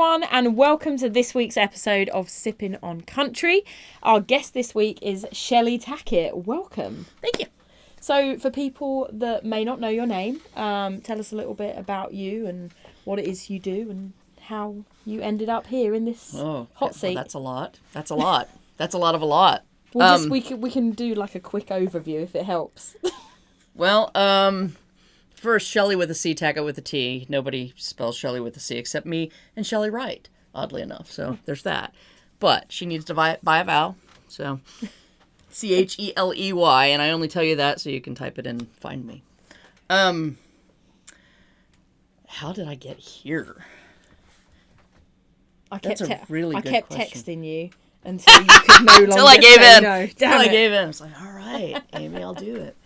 everyone, and welcome to this week's episode of Sippin On Country. Our guest this week is Cheley Tackett. Welcome. Thank you. So, for people that may not know your name, tell us a little bit about you and what it is you do and how you ended up here in this hot seat. Well, that's a lot. That's a lot. That's a lot of a lot. We can do like a quick overview if it helps. Well, first, Cheley with a C, Tackett with a T. Nobody spells Cheley with a C except me and Cheley Wright, oddly enough. So there's that. But she needs to buy a vowel. So Cheley, and I only tell you that so you can type it in and find me. How did I get here? That's a really good question. I kept texting you until you could no longer Until I gave in. No. Until I gave in. I was like, all right, Amy, I'll do it.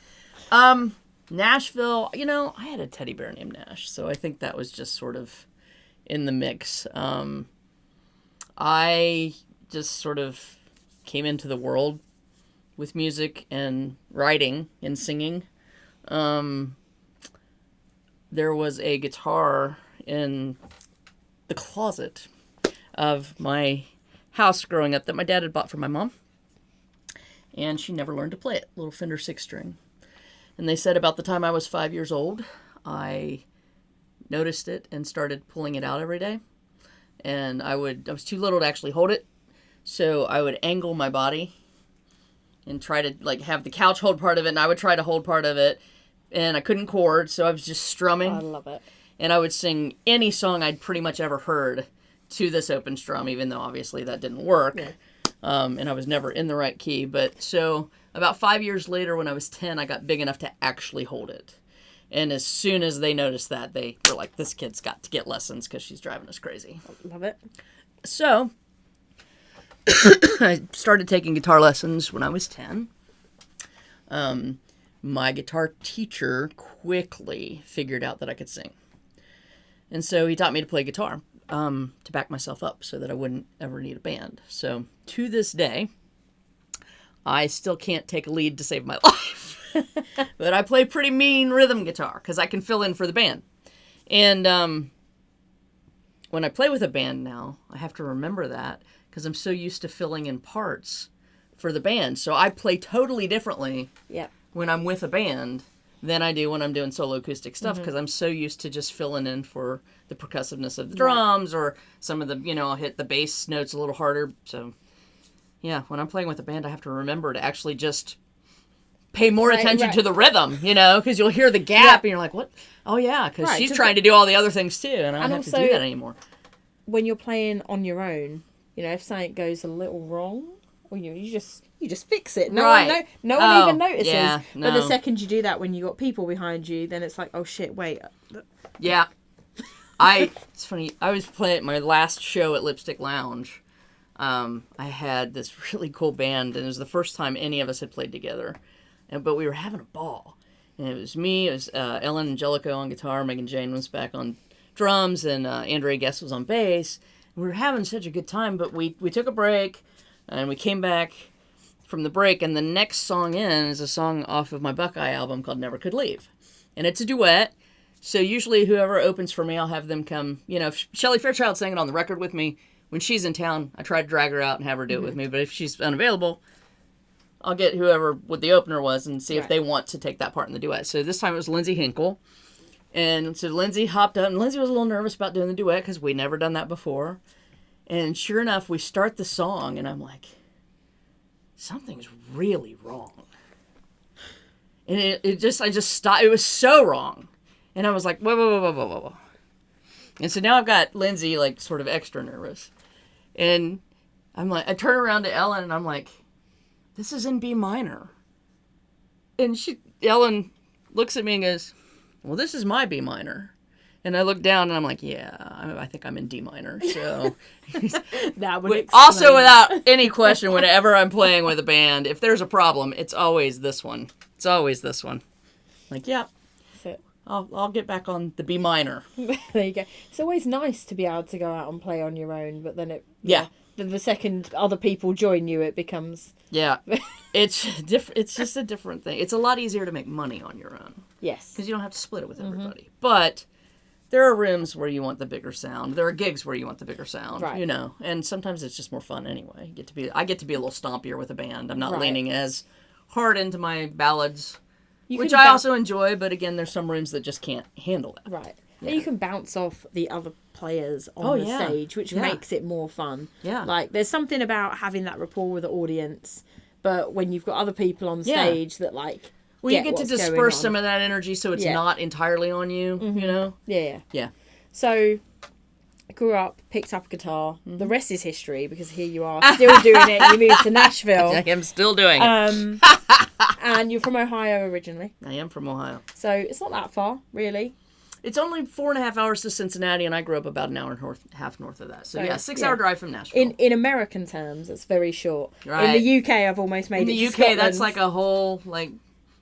Nashville, I had a teddy bear named Nash, so I think that was just sort of in the mix. I just sort of came into the world with music and writing and singing. There was a guitar in the closet of my house growing up that my dad had bought for my mom, and she never learned to play it. Little Fender 6-string. And they said about the time I was 5 years old, I noticed it and started pulling it out every day. And I was too little to actually hold it, so I would angle my body and try to have the couch hold part of it, and I would try to hold part of it, and I couldn't chord, so I was just strumming. I love it. And I would sing any song I'd pretty much ever heard to this open strum, even though obviously that didn't work. Yeah. And I was never in the right key. But so about 5 years later, when I was 10, I got big enough to actually hold it. And as soon as they noticed that, they were like, this kid's got to get lessons because she's driving us crazy. Love it. So I started taking guitar lessons when I was 10. My guitar teacher quickly figured out that I could sing. And so he taught me to play guitar to back myself up so that I wouldn't ever need a band. So to this day, I still can't take a lead to save my life. But I play pretty mean rhythm guitar because I can fill in for the band. And when I play with a band now, I have to remember that because I'm so used to filling in parts for the band. So I play totally differently when I'm with a band than I do when I'm doing solo acoustic stuff because I'm so used to just filling in for the percussiveness of the drums or some of the, I'll hit the bass notes a little harder. So, yeah, when I'm playing with a band, I have to remember to actually just pay more attention to the rhythm, because you'll hear the gap and you're like, what? Oh, yeah, because she's trying to do all the other things too, and I don't have to do that anymore. When you're playing on your own, if something goes a little wrong, or you just fix it. No one even notices. Yeah, no. But the second you do that, when you got people behind you, then it's like, oh shit, wait. Yeah. It's funny. I was playing my last show at Lipstick Lounge. I had this really cool band, and it was the first time any of us had played together. But we were having a ball. And it was me, it was Ellen Angelico on guitar, Megan Jane was back on drums, and Andrea Guest was on bass. And we were having such a good time, but we took a break, and we came back from the break, and the next song in is a song off of my Buckeye album called Never Could Leave. And it's a duet, so usually whoever opens for me, I'll have them come, if Shelley Fairchild sang it on the record with me, when she's in town, I try to drag her out and have her do it with me, but if she's unavailable, I'll get whoever what the opener was and see if they want to take that part in the duet. So this time it was Lindsay Hinkle. And so Lindsay hopped up, and Lindsay was a little nervous about doing the duet because we'd never done that before. And sure enough, we start the song, and I'm like, something's really wrong. And I just stopped. It was so wrong. And I was like, whoa. And so now I've got Lindsay, sort of extra nervous. And I'm like, I turn around to Ellen, and I'm like, this is in B minor. And Ellen looks at me and goes, well, this is my B minor. And I look down and I'm like, yeah, I think I'm in D minor. So that would also, without any question, whenever I'm playing with a band, if there's a problem, it's always this one. It's always this one. Like, yeah, I'll get back on the B minor. There you go. It's always nice to be able to go out and play on your own, but then the second other people join you, it becomes it's different. It's just a different thing. It's a lot easier to make money on your own. Yes, because you don't have to split it with everybody. But there are rooms where you want the bigger sound. There are gigs where you want the bigger sound, Right. you know. And sometimes it's just more fun anyway. I get to be a little stompier with a band. I'm not Right. leaning as hard into my ballads, You which can I also enjoy, but again, there's some rooms that just can't handle it. Right. Yeah. And you can bounce off the other players on the stage, which makes it more fun. Yeah. Like, there's something about having that rapport with the audience, but when you've got other people on stage that, like, well, you get to disperse some of that energy so it's not entirely on you, you know? Yeah. Yeah. So, I grew up, picked up a guitar. The rest is history, because here you are, still doing it. You moved to Nashville. I am still doing it. And you're from Ohio originally. I am from Ohio. So, it's not that far, really. It's only 4.5 hours to Cincinnati, and I grew up about an hour and a half north of that. So, 6-hour drive from Nashville. In American terms, it's very short. Right. In the UK, I've almost made it to In the UK, Scotland. that's like a whole, like,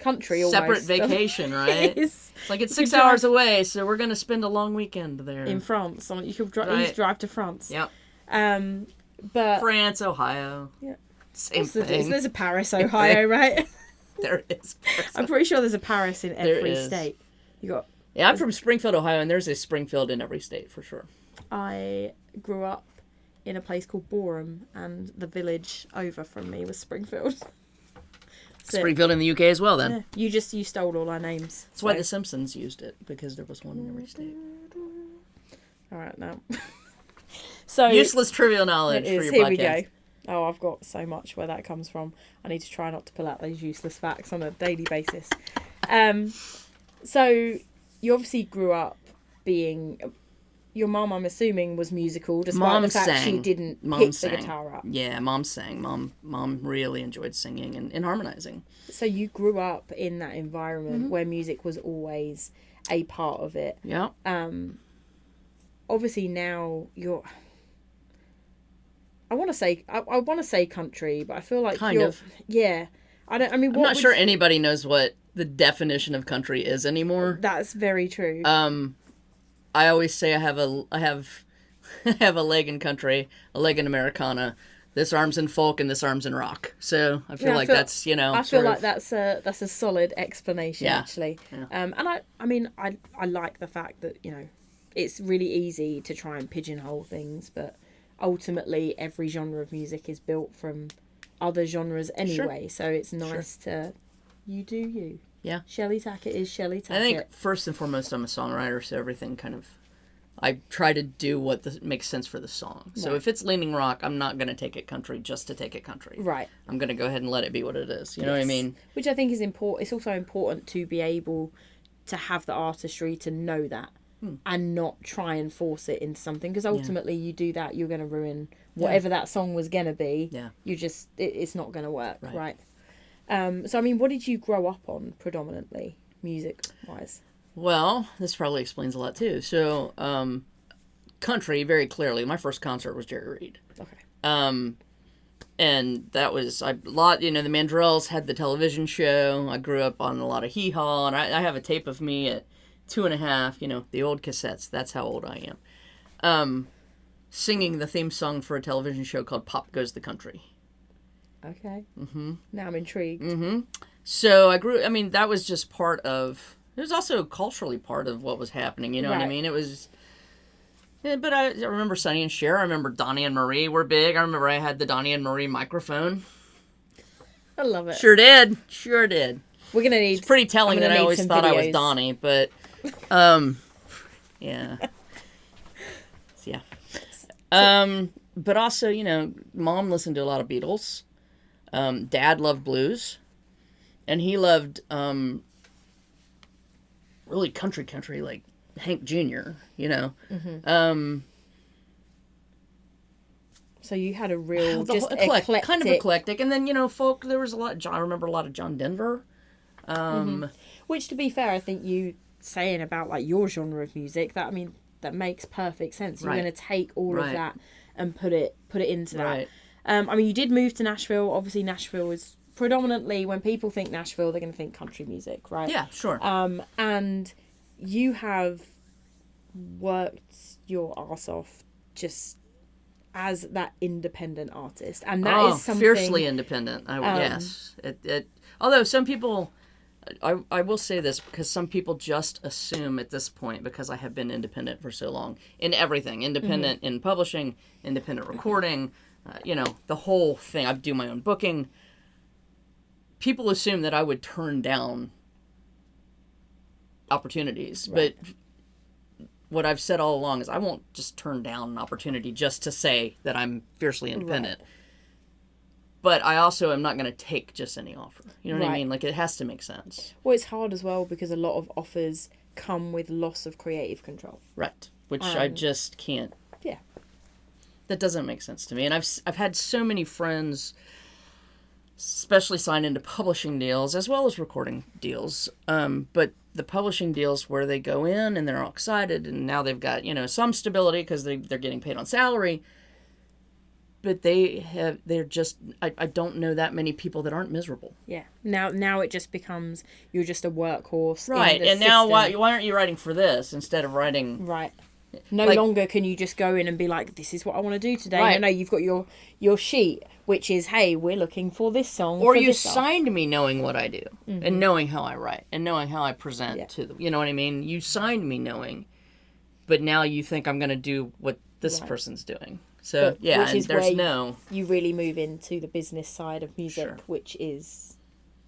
country separate almost. vacation, right? It is. It's like it's 6 hours away, so we're going to spend a long weekend there. In France. You could drive to France. Yep. But France, Ohio. Yeah. Same thing. There's a Paris, Ohio, right? There is. I'm pretty sure there's a Paris in every state. Yeah, I'm from Springfield, Ohio, and there's a Springfield in every state for sure. I grew up in a place called Boreham, and the village over from me was Springfield. Springfield in the UK as well, then. Yeah. You stole all our names. That's why The Simpsons used it, because there was one in every state. All right, now. So useless trivial knowledge for your Here podcast. we go. Oh, I've got so much where that comes from. I need to try not to pull out those useless facts on a daily basis. So you obviously grew up being... Your mom, I'm assuming, was musical, despite the fact she didn't pick the guitar up. Yeah, Mom sang. Mom really enjoyed singing and harmonizing. So you grew up in that environment where music was always a part of it. Yeah. Obviously now you're... I want to say country, but I feel like kind of. Yeah. I'm not sure anybody knows what the definition of country is anymore. That's very true. I always say I have a leg in country, a leg in Americana. This arm's in folk and this arm's in rock. So I feel that's, you know. I feel like that's a solid explanation, actually. Yeah. And I like the fact that, you know, it's really easy to try and pigeonhole things, but ultimately every genre of music is built from other genres anyway. Sure. So it's nice to you do you. Yeah. Cheley Tackett is Cheley Tackett. I think first and foremost I'm a songwriter, so everything kind of I try to do what makes sense for the song. So if it's leaning rock, I'm not going to take it country just to take it country. Right. I'm going to go ahead and let it be what it is. You know what I mean? Which I think is important. It's also important to be able to have the artistry to know that and not try and force it into something. Because ultimately you do that, you're going to ruin whatever that song was going to be. Yeah. You just, it's not going to work, right? So, I mean, what did you grow up on predominantly, music-wise? Well, this probably explains a lot too. So, country, very clearly. My first concert was Jerry Reed. Okay. And that was the Mandrells had the television show. I grew up on a lot of Hee Haw, and I have a tape of me at 2.5, the old cassettes. That's how old I am. Singing the theme song for a television show called Pop Goes the Country. Okay. Mm-hmm. Now I'm intrigued. Mm-hmm. So that was just part of... It was also culturally part of what was happening, you know what I mean? It was... Yeah, but I remember Sonny and Cher. I remember Donnie and Marie were big. I remember I had the Donnie and Marie microphone. I love it. Sure did. We're gonna need... It's pretty telling that I always thought I was Donnie, but... yeah. Yeah. But also, Mom listened to a lot of Beatles. Dad loved blues. And he loved... really country, like Hank Jr., Mm-hmm. So you had a real, just eclectic. Kind of eclectic. And then, folk, there was a lot, I remember a lot of John Denver. Which, to be fair, I think you saying about, like, your genre of music, that makes perfect sense. You're going to take all of that and put it into that. You did move to Nashville. Obviously, Nashville is predominantly, when people think Nashville, they're going to think country music, right? Yeah, sure. And you have worked your arse off just as that independent artist, and that is something fiercely independent. Yes. Although some people I will say this, because some people just assume at this point, because I have been independent for so long in everything, independent in publishing, independent recording, the whole thing. I do my own booking. People assume that I would turn down opportunities, but what I've said all along is I won't just turn down an opportunity just to say that I'm fiercely independent. Right. But I also am not going to take just any offer. You know what I mean? Like, it has to make sense. Well, it's hard as well because a lot of offers come with loss of creative control. Right. Which I just can't. Yeah. That doesn't make sense to me. And I've had so many friends, especially sign into publishing deals as well as recording deals. But the publishing deals where they go in and they're all excited and now they've got, some stability because they're getting paid on salary. But they're just, I don't know that many people that aren't miserable. Yeah. Now it just becomes, you're just a workhorse. Right. And system. Now why aren't you writing for this instead of writing? Right. No longer can you just go in and be like, this is what I want to do today. Right. No, you've got your sheet, which is, hey, we're looking for this song. Or you signed me knowing what I do and knowing how I write and knowing how I present to them. You know what I mean? You signed me knowing, but now you think I'm going to do what this person's doing. So, and there's you really move into the business side of music, which is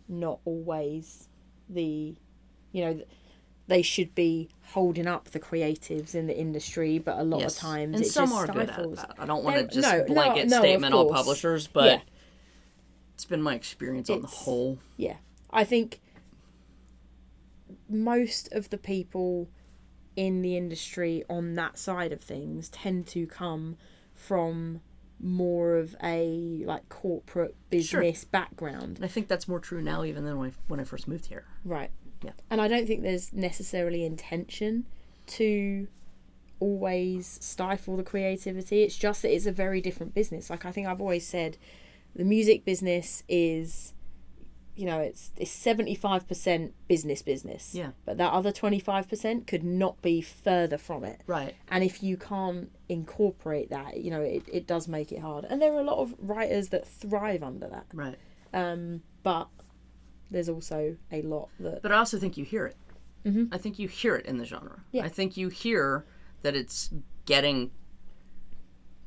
not always they should be holding up the creatives in the industry, but a lot of times and it some just are stifles. Good at that. I don't want to just blanket statement all publishers, but it's been my experience on the whole. Yeah. I think most of the people in the industry on that side of things tend to come from more of a corporate business background. And I think that's more true now even than when I first moved here. Right. Yeah. And I don't think there's necessarily intention to always stifle the creativity. It's just that it's a very different business. Like I think I've always said, the music business is, it's 75% business. Yeah. But that other 25% could not be further from it. Right. And if you can't incorporate that, it does make it hard. And there are a lot of writers that thrive under that. Right. But there's also a lot that... But I also think you hear it. Mm-hmm. I think you hear it in the genre. Yeah. I think you hear that it's getting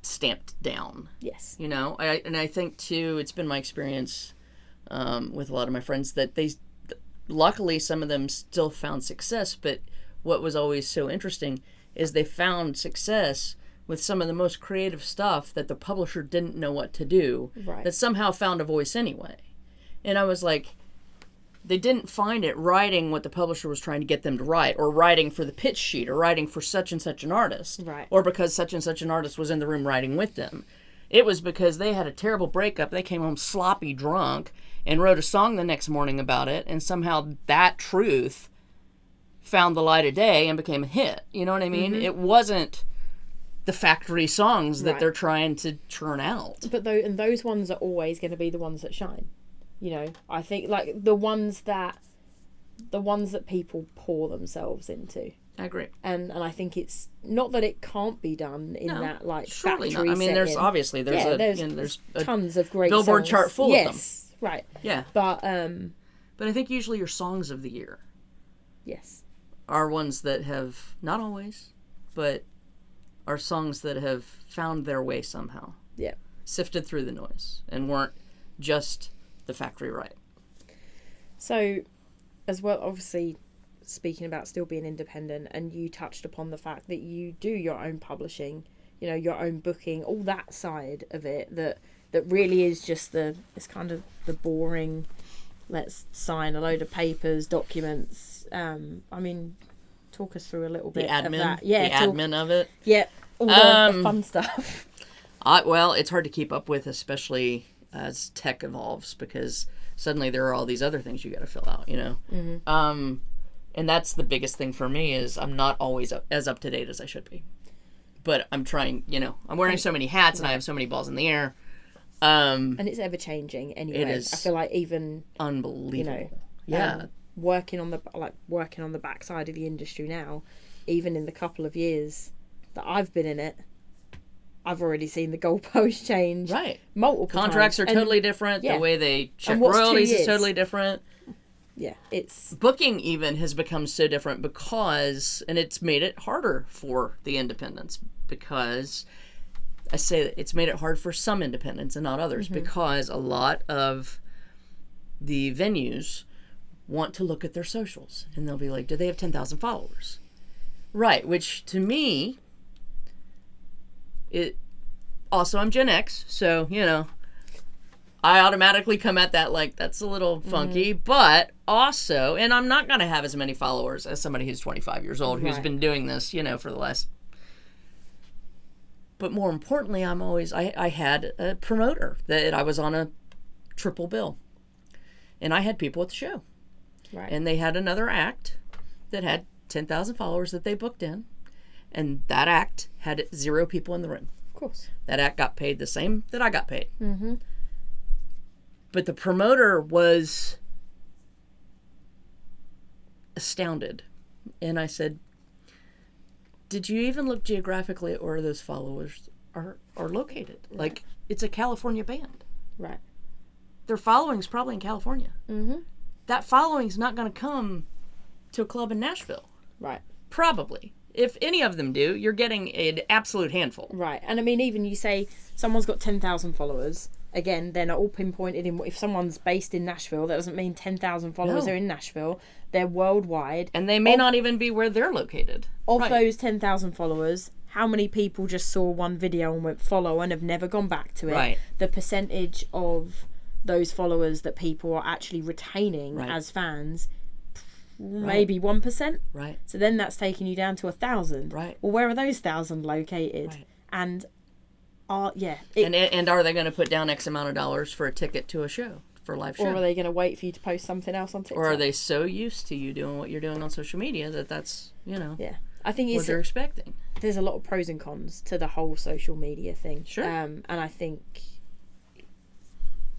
stamped down. Yes. I think, too, it's been my experience with a lot of my friends that luckily some of them still found success, but what was always so interesting is they found success with some of the most creative stuff that the publisher didn't know what to do, that somehow found a voice anyway. And I was like, they didn't find it writing what the publisher was trying to get them to write, or writing for the pitch sheet, or writing for such and such an artist, or because such and such an artist was in the room writing with them. It was because they had a terrible breakup, they came home sloppy drunk, and wrote a song the next morning about it, and somehow that truth found the light of day and became a hit. You know what I mean? Mm-hmm. It wasn't the factory songs that they're trying to churn out. But those ones are always going to be the ones that shine. I think the ones that people pour themselves into. I agree. And I think it's not that it can't be done in that factory not. I mean, there's tons of great Billboard songs. chart full of them. Right. Yeah. But I think usually your songs of the year. Yes. Are ones that have, not always, but are songs that have found their way somehow. Yeah. Sifted through the noise and weren't just the factory right. So, as well, obviously, speaking about still being independent, and you touched upon the fact that you do your own publishing, your own booking, all that side of it that really is just it's kind of the boring, let's sign a load of papers, documents. I mean, talk us through a little bit of that. Yeah, admin of it. Yeah, all the fun stuff. Well, it's hard to keep up with, especially as tech evolves, because suddenly there are all these other things you got to fill out, Mm-hmm. And that's the biggest thing for me is I'm not always as up to date as I should be. But I'm trying, I'm wearing so many hats and I have so many balls in the air. And it's ever changing anyway. It is. I feel like even unbelievable. Working on the backside of the industry now, even in the couple of years that I've been in it, I've already seen the goalposts change. Right. Multiple contracts times. Are totally different. The way they check royalties is totally different. Yeah, it's... Booking even has become so different because, and it's made it harder for the independents because, I say that it's made it hard for some independents and not others because a lot of the venues want to look at their socials and they'll be like, do they have 10,000 followers? Right, which to me, also I'm Gen X, so, you know, I automatically come at that like, that's a little funky, but also, and I'm not going to have as many followers as somebody who's 25 years old who's been doing this, you know, for the last... But more importantly, I had a promoter that I was on a triple bill. And I had people at the show. Right. And they had another act that had 10,000 followers that they booked in. And that act had 0 people in the room. Of course. That act got paid the same that I got paid. Mm-hmm. But the promoter was astounded. And I said, did you even look geographically at where those followers are located? Right. Like, it's a California band. Right. Their following's probably in California. Mm-hmm. That following's not going to come to a club in Nashville. Right. Probably. If any of them do, you're getting an absolute handful. Right. And I mean, even you say someone's got 10,000 followers. Again, they're not all pinpointed in... If someone's based in Nashville, that doesn't mean 10,000 followers are in Nashville. They're worldwide. And they may not even be where they're located. Of those 10,000 followers, how many people just saw one video and went follow and have never gone back to it? Right. The percentage of those followers that people are actually retaining as fans, maybe 1%. Right. So then that's taking you down to 1,000. Right. Well, where are those 1,000 located? Right. And... and are they going to put down X amount of dollars for a ticket to a show, for a live show? Or are they going to wait for you to post something else on TikTok? Or are they so used to you doing what you're doing on social media that's, you know, I think what they're expecting? There's a lot of pros and cons to the whole social media thing. Sure. And I think,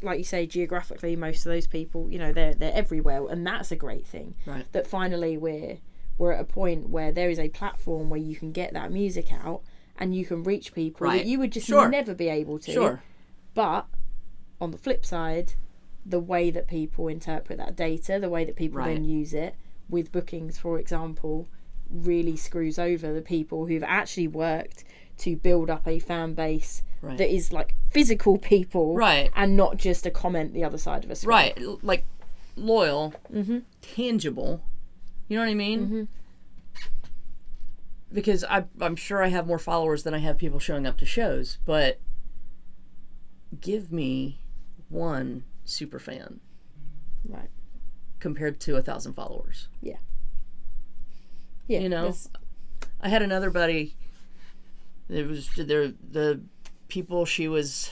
like you say, geographically, most of those people, you know, they're everywhere, and that's a great thing. Right. That finally we're at a point where there is a platform where you can get that music out and you can reach people that you would just never be able to. Sure. But on the flip side, the way that people interpret that data, the way that people then use it with bookings, for example, really screws over the people who've actually worked to build up a fan base that is like physical people and not just a comment the other side of a screen. Right. Like loyal, tangible. You know what I mean? Mm-hmm. Because I'm sure I have more followers than I have people showing up to shows, but give me one super fan, right, compared to 1,000 followers. Yeah, you know, I had another buddy. It was the people she was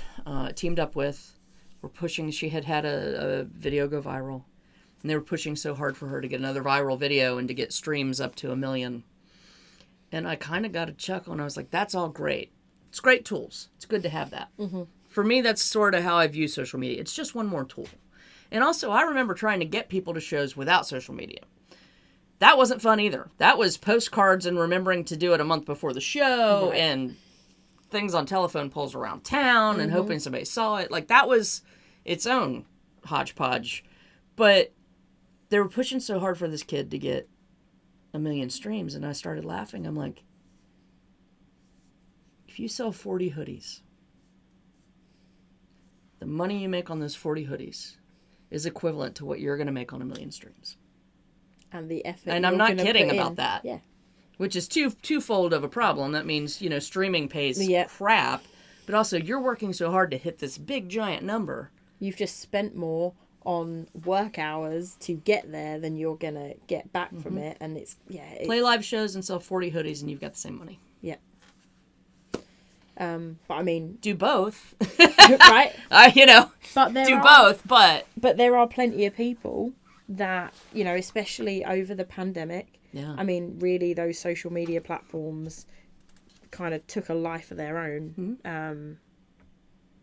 teamed up with were pushing. She had a video go viral, and they were pushing so hard for her to get another viral video and to get streams up to 1 million. And I kind of got a chuckle, and I was like, that's all great. It's great tools. It's good to have that. Mm-hmm. For me, that's sort of how I view social media. It's just one more tool. And also, I remember trying to get people to shows without social media. That wasn't fun either. That was postcards and remembering to do it a month before the show and things on telephone poles around town and hoping somebody saw it. Like, that was its own hodgepodge. But they were pushing so hard for this kid to get 1 million streams, and I started laughing. I'm like, if you sell 40 hoodies, the money you make on those 40 hoodies is equivalent to what you're going to make on 1 million streams. And the effort. And I'm not kidding about that. Yeah. Which is twofold of a problem. That means, you know, streaming pays crap, but also you're working so hard to hit this big giant number. You've just spent more on work hours to get there than you're gonna get back from it, and it's play live shows and sell 40 hoodies and you've got the same money. Yeah. But I mean, do both. Right. You know, but but there are plenty of people that, you know, especially over the pandemic, I mean, really those social media platforms kind of took a life of their own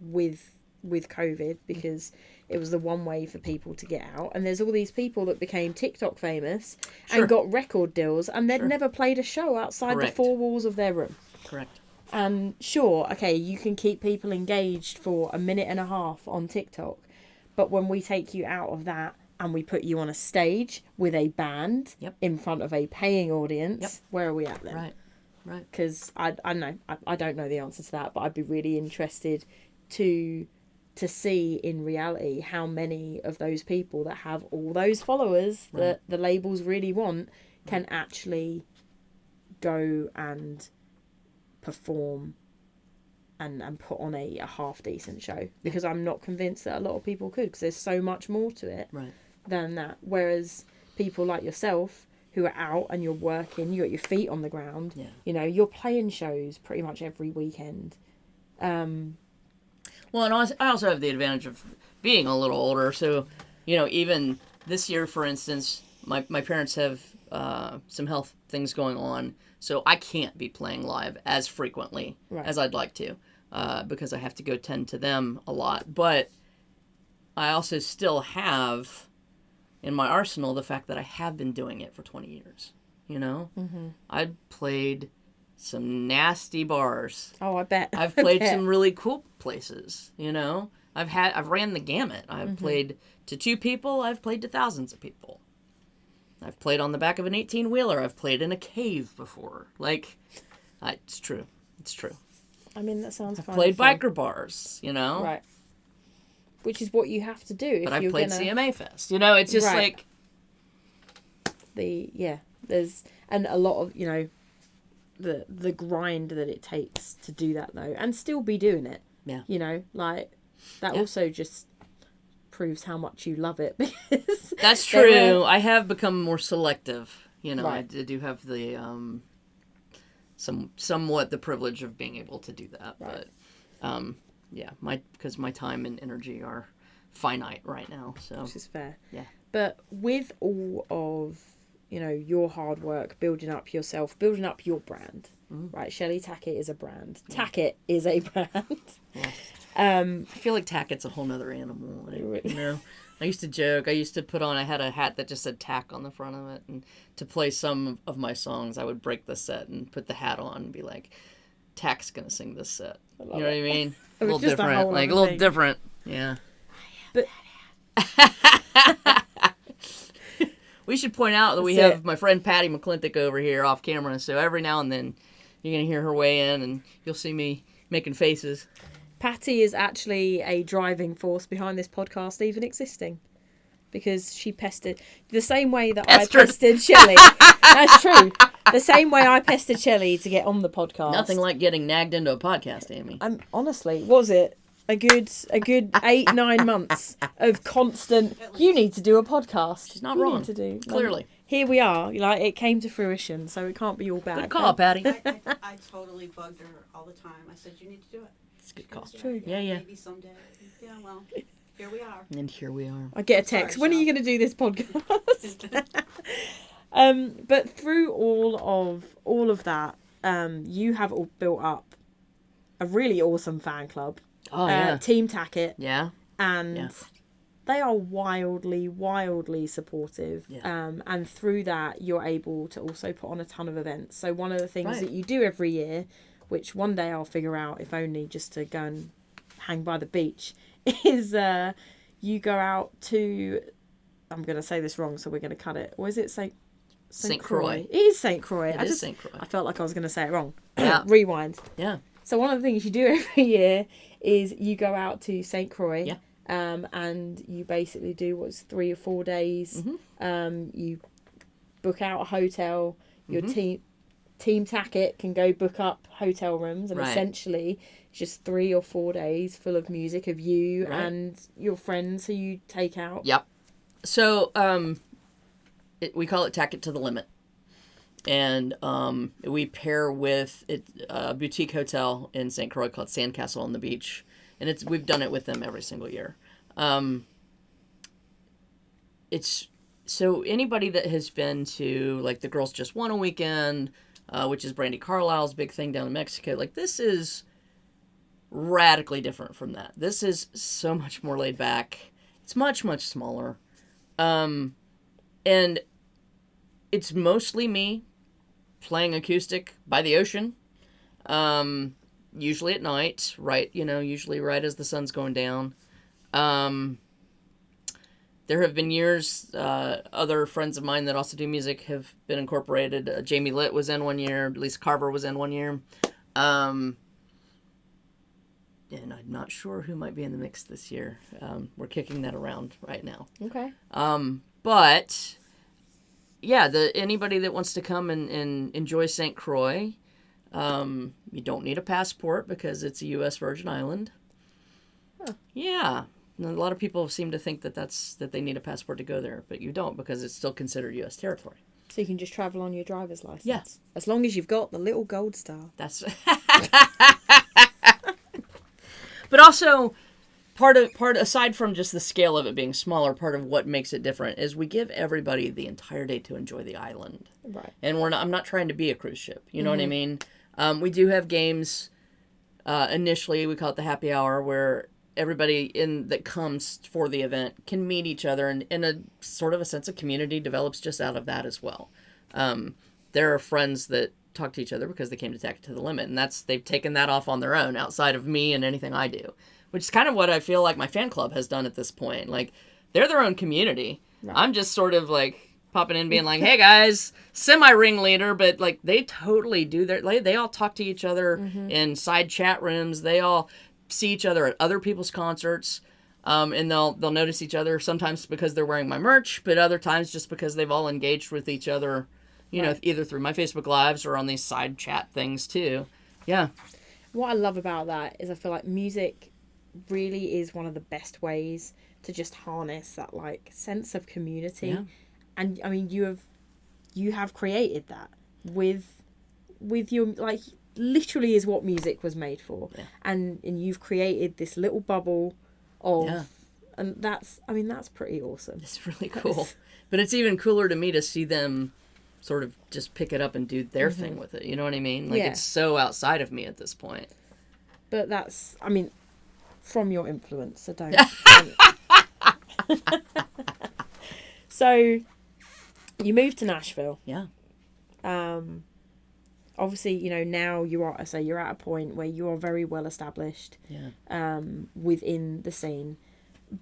with COVID, because it was the one way for people to get out. And there's all these people that became TikTok famous and got record deals, and they'd never played a show outside the four walls of their room. Correct. And sure, okay, you can keep people engaged for 1.5 minutes on TikTok, but when we take you out of that and we put you on a stage with a band in front of a paying audience, where are we at then? Right. Because I don't know. I don't know the answer to that, but I'd be really interested to see in reality how many of those people that have all those followers that the labels really want can actually go and perform and put on a half decent show, because I'm not convinced that a lot of people could, because there's so much more to it than that. Whereas people like yourself who are out and you're working, you got your feet on the ground, you know, you're playing shows pretty much every weekend. Well, and I also have the advantage of being a little older, so, you know, even this year, for instance, my parents have some health things going on, so I can't be playing live as frequently as I'd like to, because I have to go tend to them a lot. But I also still have in my arsenal the fact that I have been doing it for 20 years, you know? Mm-hmm. I played some nasty bars. Oh, I bet. I've played some really cool places, you know? I've ran the gamut. I've played to 2 people. I've played to thousands of people. I've played on the back of an 18-wheeler. I've played in a cave before. Like, it's true. It's true. I mean, that sounds fun. I've played biker bars, you know? Right. Which is what you have to do. But I've played CMA Fest. You know, it's just like... There's... And a lot of, you know, the grind that it takes to do that, though. And still be doing it. Yeah. You know, like, that also just proves how much you love it. Because that's true. I have become more selective. You know, I do have the... somewhat the privilege of being able to do that. Right. But... because my time and energy are finite right now. So, which is fair. Yeah. But with all of, you know, your hard work, building up yourself, building up your brand, right? Cheley Tackett is a brand. Yeah. Tackett is a brand. Yeah. I feel like Tackett's a whole nother animal. Like, you know, I used to joke. I had a hat that just said Tack on the front of it, and to play some of my songs, I would break the set and put the hat on and be like, Tack's gonna sing this set. You know what I mean? A little different. Like a little different. Yeah. But we should point out that we have my friend Patty McClintock over here off camera, so every now and then you're gonna hear her weigh in and you'll see me making faces. Patty is actually a driving force behind this podcast even existing. Because she pestered the same way that I pestered Cheley. That's true. The same way I pestered Cheley to get on the podcast. Nothing like getting nagged into a podcast, Amy. Honestly, was it a good 8-9 months of constant? You need to do a podcast. She's not wrong. Need to do clearly. Here we are. Like, it came to fruition, so it can't be all bad. Good call, Patty. I totally bugged her all the time. I said, you need to do it. It's a good call. True. Yeah. Maybe someday. Yeah, well, here we are. And here we are. I get a text. When are you going to do this podcast? But through all of that, you have all built up a really awesome fan club. Oh, yeah. Team Tackett. Yeah. And they are wildly, wildly supportive. Yeah. And through that, you're able to also put on a ton of events. So one of the things that you do every year, which one day I'll figure out, if only just to go and hang by the beach, is you go out to... I'm going to say this wrong, so we're going to cut it. Or is it St. Croix? It is St. Croix. It is St. Croix. I felt like I was going to say it wrong. Yeah. Rewind. Yeah. So one of the things you do every year is you go out to St. Croix. Yeah. And you basically do 3 or 4 days. Mm-hmm. You book out a hotel. Your Team Tackett can go book up hotel rooms, and essentially just 3 or 4 days full of music of you and your friends who you take out. Yep. So we call it Tackett to the Limit. And we pair with a boutique hotel in St. Croix called Sandcastle on the Beach. And we've done it with them every single year. It's so anybody that has been to, like, the Girls Just Won a Weekend, which is Brandi Carlisle's big thing down in Mexico, like, this is radically different from that. This is so much more laid back. It's much, much smaller. And it's mostly me playing acoustic by the ocean, usually at night, usually right as the sun's going down. There have been years, other friends of mine that also do music have been incorporated. Jamie Litt was in one year. Lisa Carver was in one year. And I'm not sure who might be in the mix this year. We're kicking that around right now. Okay. But, yeah, anybody that wants to come and enjoy St. Croix, you don't need a passport because it's a U.S. Virgin Island. Huh. Yeah. And a lot of people seem to think that they need a passport to go there, but you don't because it's still considered U.S. territory. So you can just travel on your driver's license? Yes. Yeah. As long as you've got the little gold star. That's... But also, part aside from just the scale of it being smaller, part of what makes it different is we give everybody the entire day to enjoy the island. Right. And I'm not trying to be a cruise ship. You know what I mean? We do have games. Initially, we call it the happy hour, where everybody that comes for the event can meet each other, and in a sort of a sense of community develops just out of that as well. There are friends that talk to each other because they came to Tackett to the Limit, and they've taken that off on their own outside of me and anything I do, which is kind of what I feel like my fan club has done at this point. Like, they're their own community. Right. I'm just sort of like popping in being like, hey guys, semi-ringleader, but like they totally do they all talk to each other in side chat rooms. They all see each other at other people's concerts, and they'll notice each other sometimes because they're wearing my merch, but other times just because they've all engaged with each other, you know, either through my Facebook Lives or on these side chat things too. Yeah. What I love about that is I feel like music really is one of the best ways to just harness that like sense of community. Yeah. And I mean, you have created that with your, like, literally is what music was made for. Yeah. And you've created this little bubble of, and that's pretty awesome. It's really cool. But it's even cooler to me to see them sort of just pick it up and do their thing with it. You know what I mean? Like, it's so outside of me at this point. But that's, I mean, from your influence, so don't. So, you moved to Nashville. Yeah. Obviously, you know, now you're at a point where you are very well established within the scene.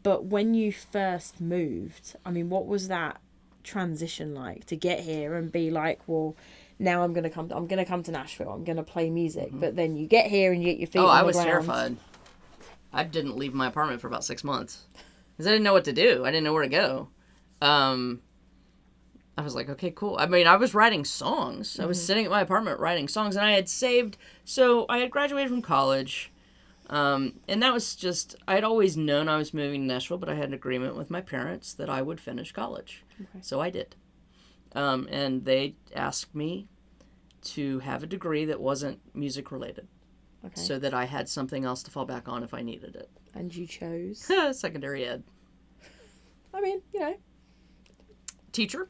But when you first moved, I mean, what was that transition like to get here and be like, well, now I'm gonna come to Nashville, I'm gonna play music, but then you get here and you get your feet on the ground. I was terrified. I didn't leave my apartment for about 6 months because I didn't know what to do. I didn't know where to go. I was like, okay, cool. I mean, I was writing songs. I was sitting at my apartment writing songs, and I had saved. So I had graduated from college, and that was just, I had always known I was moving to Nashville, but I had an agreement with my parents that I would finish college. Okay. So I did. And they asked me to have a degree that wasn't music related. Okay. So that I had something else to fall back on if I needed it. And you chose? Secondary ed. I mean, you know. Teacher.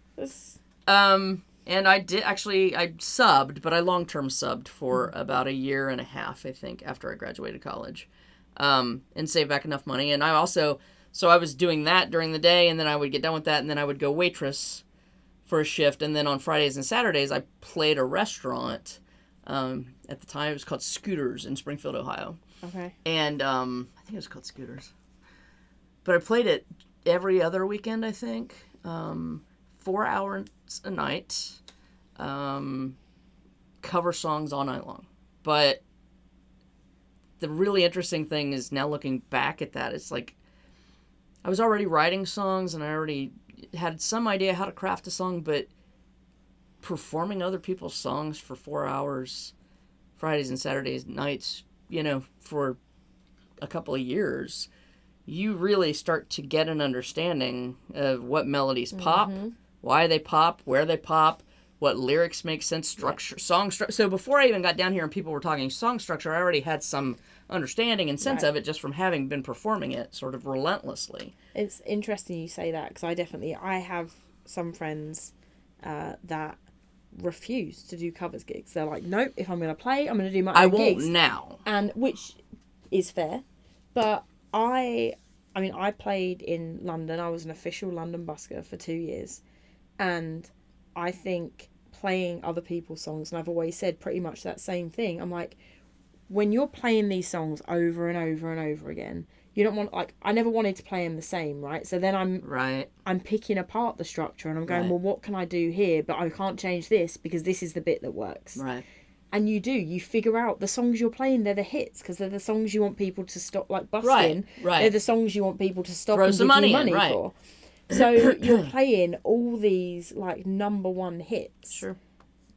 And I subbed, but I long-term subbed for about a year and a half, I think, after I graduated college, and saved back enough money. And I also, so I was doing that during the day, and then I would get done with that, and then I would go waitress for a shift. And then on Fridays and Saturdays, I played a restaurant. At the time, it was called Scooters in Springfield, Ohio. Okay. And I think it was called Scooters. But I played it every other weekend, I think. 4 hours a night, cover songs all night long. But the really interesting thing is now looking back at that, it's like I was already writing songs and I already had some idea how to craft a song, but performing other people's songs for 4 hours, Fridays and Saturdays nights, you know, for a couple of years, you really start to get an understanding of what melodies pop, why they pop, where they pop, what lyrics make sense, structure, song structure. So before I even got down here and people were talking song structure, I already had some understanding and sense of it just from having been performing it sort of relentlessly. It's interesting you say that because I have some friends that refuse to do covers gigs. They're like, nope, if I'm going to play, I'm going to do my own gigs. I won't now. And which is fair, but I played in London. I was an official London busker for 2 years. And I think playing other people's songs, and I've always said pretty much that same thing. I'm like, when you're playing these songs over and over and over again, you don't want, like, I never wanted to play them the same, right? So then I'm picking apart the structure and I'm going, well, what can I do here? But I can't change this because this is the bit that works. Right. And you figure out the songs you're playing, they're the hits because they're the songs you want people to stop, like Buskin'. Right. They're the songs you want people to stop Throw and some give you money money in, for. So you're playing all these, like, number one hits. Sure.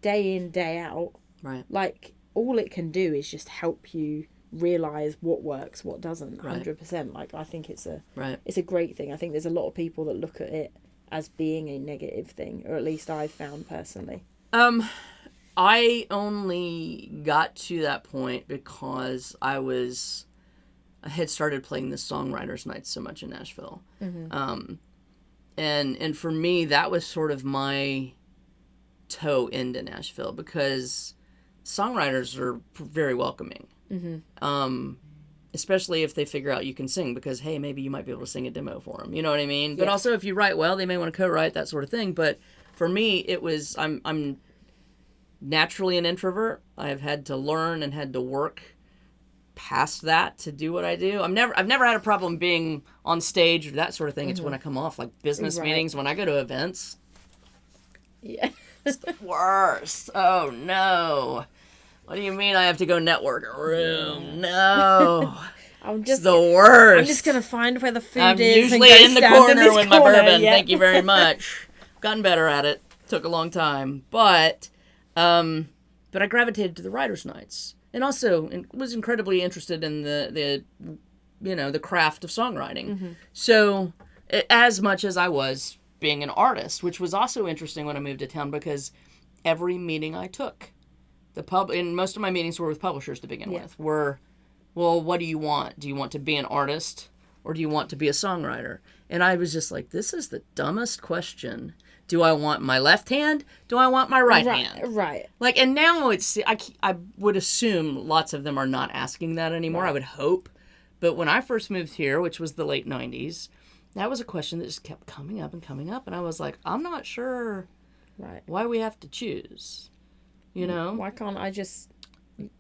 Day in, day out. Right. Like, all it can do is just help you realize what works, what doesn't. 100%. Like, I think it's a great thing. I think there's a lot of people that look at it as being a negative thing, or at least I've found personally. I only got to that point because I had started playing the songwriters nights so much in Nashville. Mm-hmm. And for me, that was sort of my toe into Nashville because songwriters are very welcoming. Mm-hmm. Especially if they figure out you can sing because, hey, maybe you might be able to sing a demo for them. You know what I mean? Yeah. But also if you write well, they may want to co-write, that sort of thing. But for me, it was, I'm naturally an introvert. I've had to learn and had to work past that to do what I do. I've never had a problem being on stage or that sort of thing. Mm-hmm. It's when I come off, like business meetings, when I go to events. Yeah. It's the worst. Oh no. What do you mean I have to go network a room? No. It's the worst. I'm just going to find where the food I'm is. I'm usually in the corner with my bourbon. Yeah. Thank you very much. Gotten better at it. Took a long time. But I gravitated to the writers' nights. And also was incredibly interested in the craft of songwriting. Mm-hmm. So as much as I was being an artist, which was also interesting when I moved to town because every meeting I took, and most of my meetings were with publishers to begin with, were, well, what do you want? Do you want to be an artist or do you want to be a songwriter? And I was just like, this is the dumbest question. Do I want my left hand? Do I want my right hand? Right. Like, and now I would assume lots of them are not asking that anymore. Right. I would hope. But when I first moved here, which was the late 90s, that was a question that just kept coming up. And I was like, I'm not sure why we have to choose. You know? Why can't I just...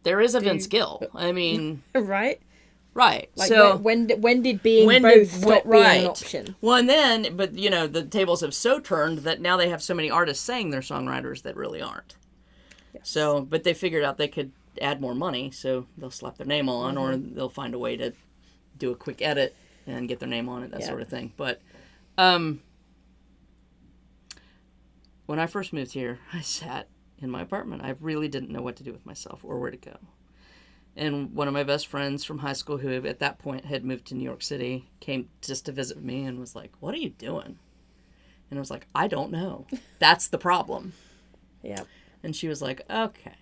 There is a Vince Gill. I mean... Right. Right. Like, so when did being both stop being an option? Well, and then, but the tables have so turned that now they have so many artists saying they're songwriters that really aren't. Yes. So, but they figured out they could add more money, so they'll slap their name on, or they'll find a way to do a quick edit and get their name on it, that sort of thing. But when I first moved here, I sat in my apartment. I really didn't know what to do with myself or where to go. And one of my best friends from high school, who at that point had moved to New York City, came just to visit me and was like, what are you doing? And I was like, I don't know. That's the problem. Yeah. And she was like, okay.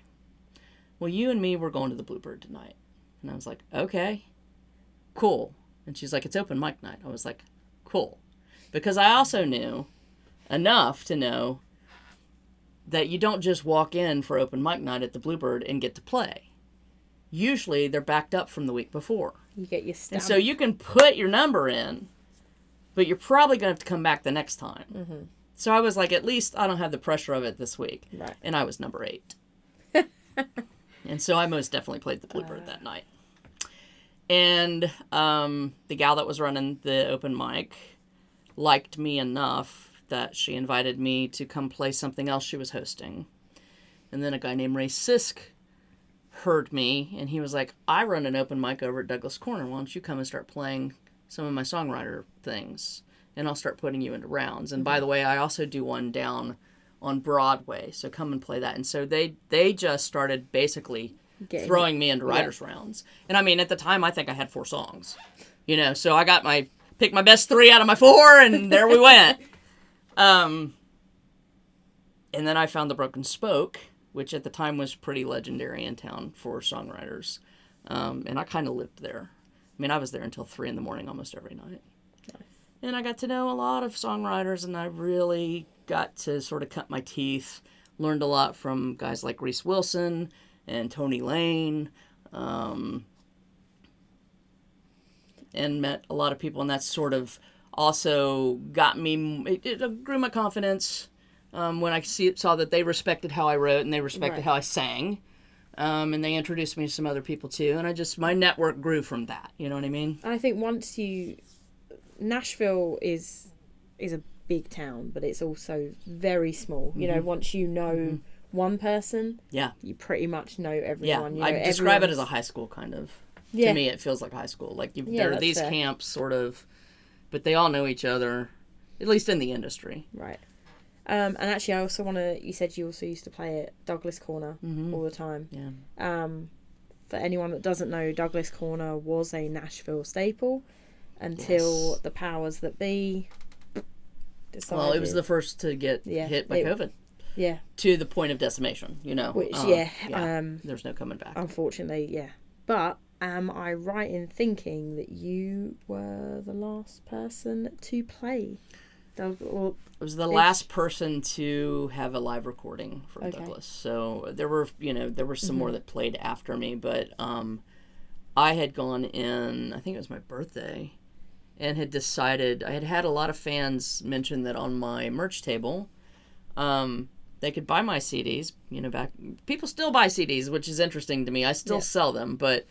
Well, you and me, we're going to the Bluebird tonight. And I was like, okay, cool. And she's like, it's open mic night. I was like, cool. Because I also knew enough to know that you don't just walk in for open mic night at the Bluebird and get to play. Usually they're backed up from the week before. You get your stamp. And so you can put your number in, but you're probably going to have to come back the next time. Mm-hmm. So I was like, at least I don't have the pressure of it this week. Right. And I was number 8. And so I most definitely played the Bluebird that night. And the gal that was running the open mic liked me enough that she invited me to come play something else she was hosting. And then a guy named Ray Sisk heard me, and he was like, I run an open mic over at Douglas Corner. Why don't you come and start playing some of my songwriter things, and I'll start putting you into rounds. And by the way, I also do one down on Broadway, so come and play that. And so they just started basically throwing me into writers' rounds. And I mean, at the time, I think I had 4 songs, so I got picked my best 3 out of my 4, and there we went. And then I found the Broken Spoke, which at the time was pretty legendary in town for songwriters. And I kind of lived there. I mean, I was there until 3 a.m. almost every night. Nice. And I got to know a lot of songwriters, and I really got to sort of cut my teeth. Learned a lot from guys like Reese Wilson and Tony Lane. And met a lot of people, and that sort of also got me, it grew my confidence. When I saw that they respected how I wrote and they respected how I sang, And they introduced me to some other people too, and my network grew from that. You know what I mean? I think Nashville is a big town, but it's also very small. You know, once you know one person, you pretty much know everyone. Yeah, I describe it as a high school kind of. Yeah. To me, it feels like high school. Like there are these camps, sort of, but they all know each other, at least in the industry. Right. And actually, I also you said you also used to play at Douglas Corner all the time. Yeah. For anyone that doesn't know, Douglas Corner was a Nashville staple until the powers that be decided. Well, it was the first to get hit by COVID. Yeah. To the point of decimation, you know. Which, there's no coming back. Unfortunately, yeah. But am I right in thinking that you were the last person to play? I was the last person to have a live recording from Douglas. So there were some more that played after me, but I had gone in, I think it was my birthday, and had decided, I had a lot of fans mention that on my merch table, they could buy my CDs, people still buy CDs, which is interesting to me. I still sell them, but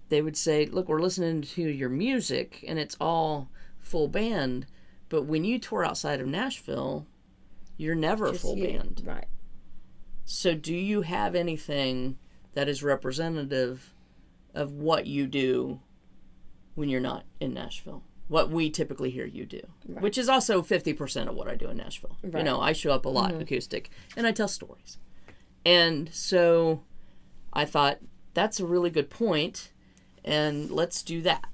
they would say, look, we're listening to your music, and it's all full band, but when you tour outside of Nashville, you're never full band. Right. So do you have anything that is representative of what you do when you're not in Nashville? What we typically hear you do, which is also 50% of what I do in Nashville. Right. I show up a lot acoustic, and I tell stories. And so I thought, that's a really good point, and let's do that.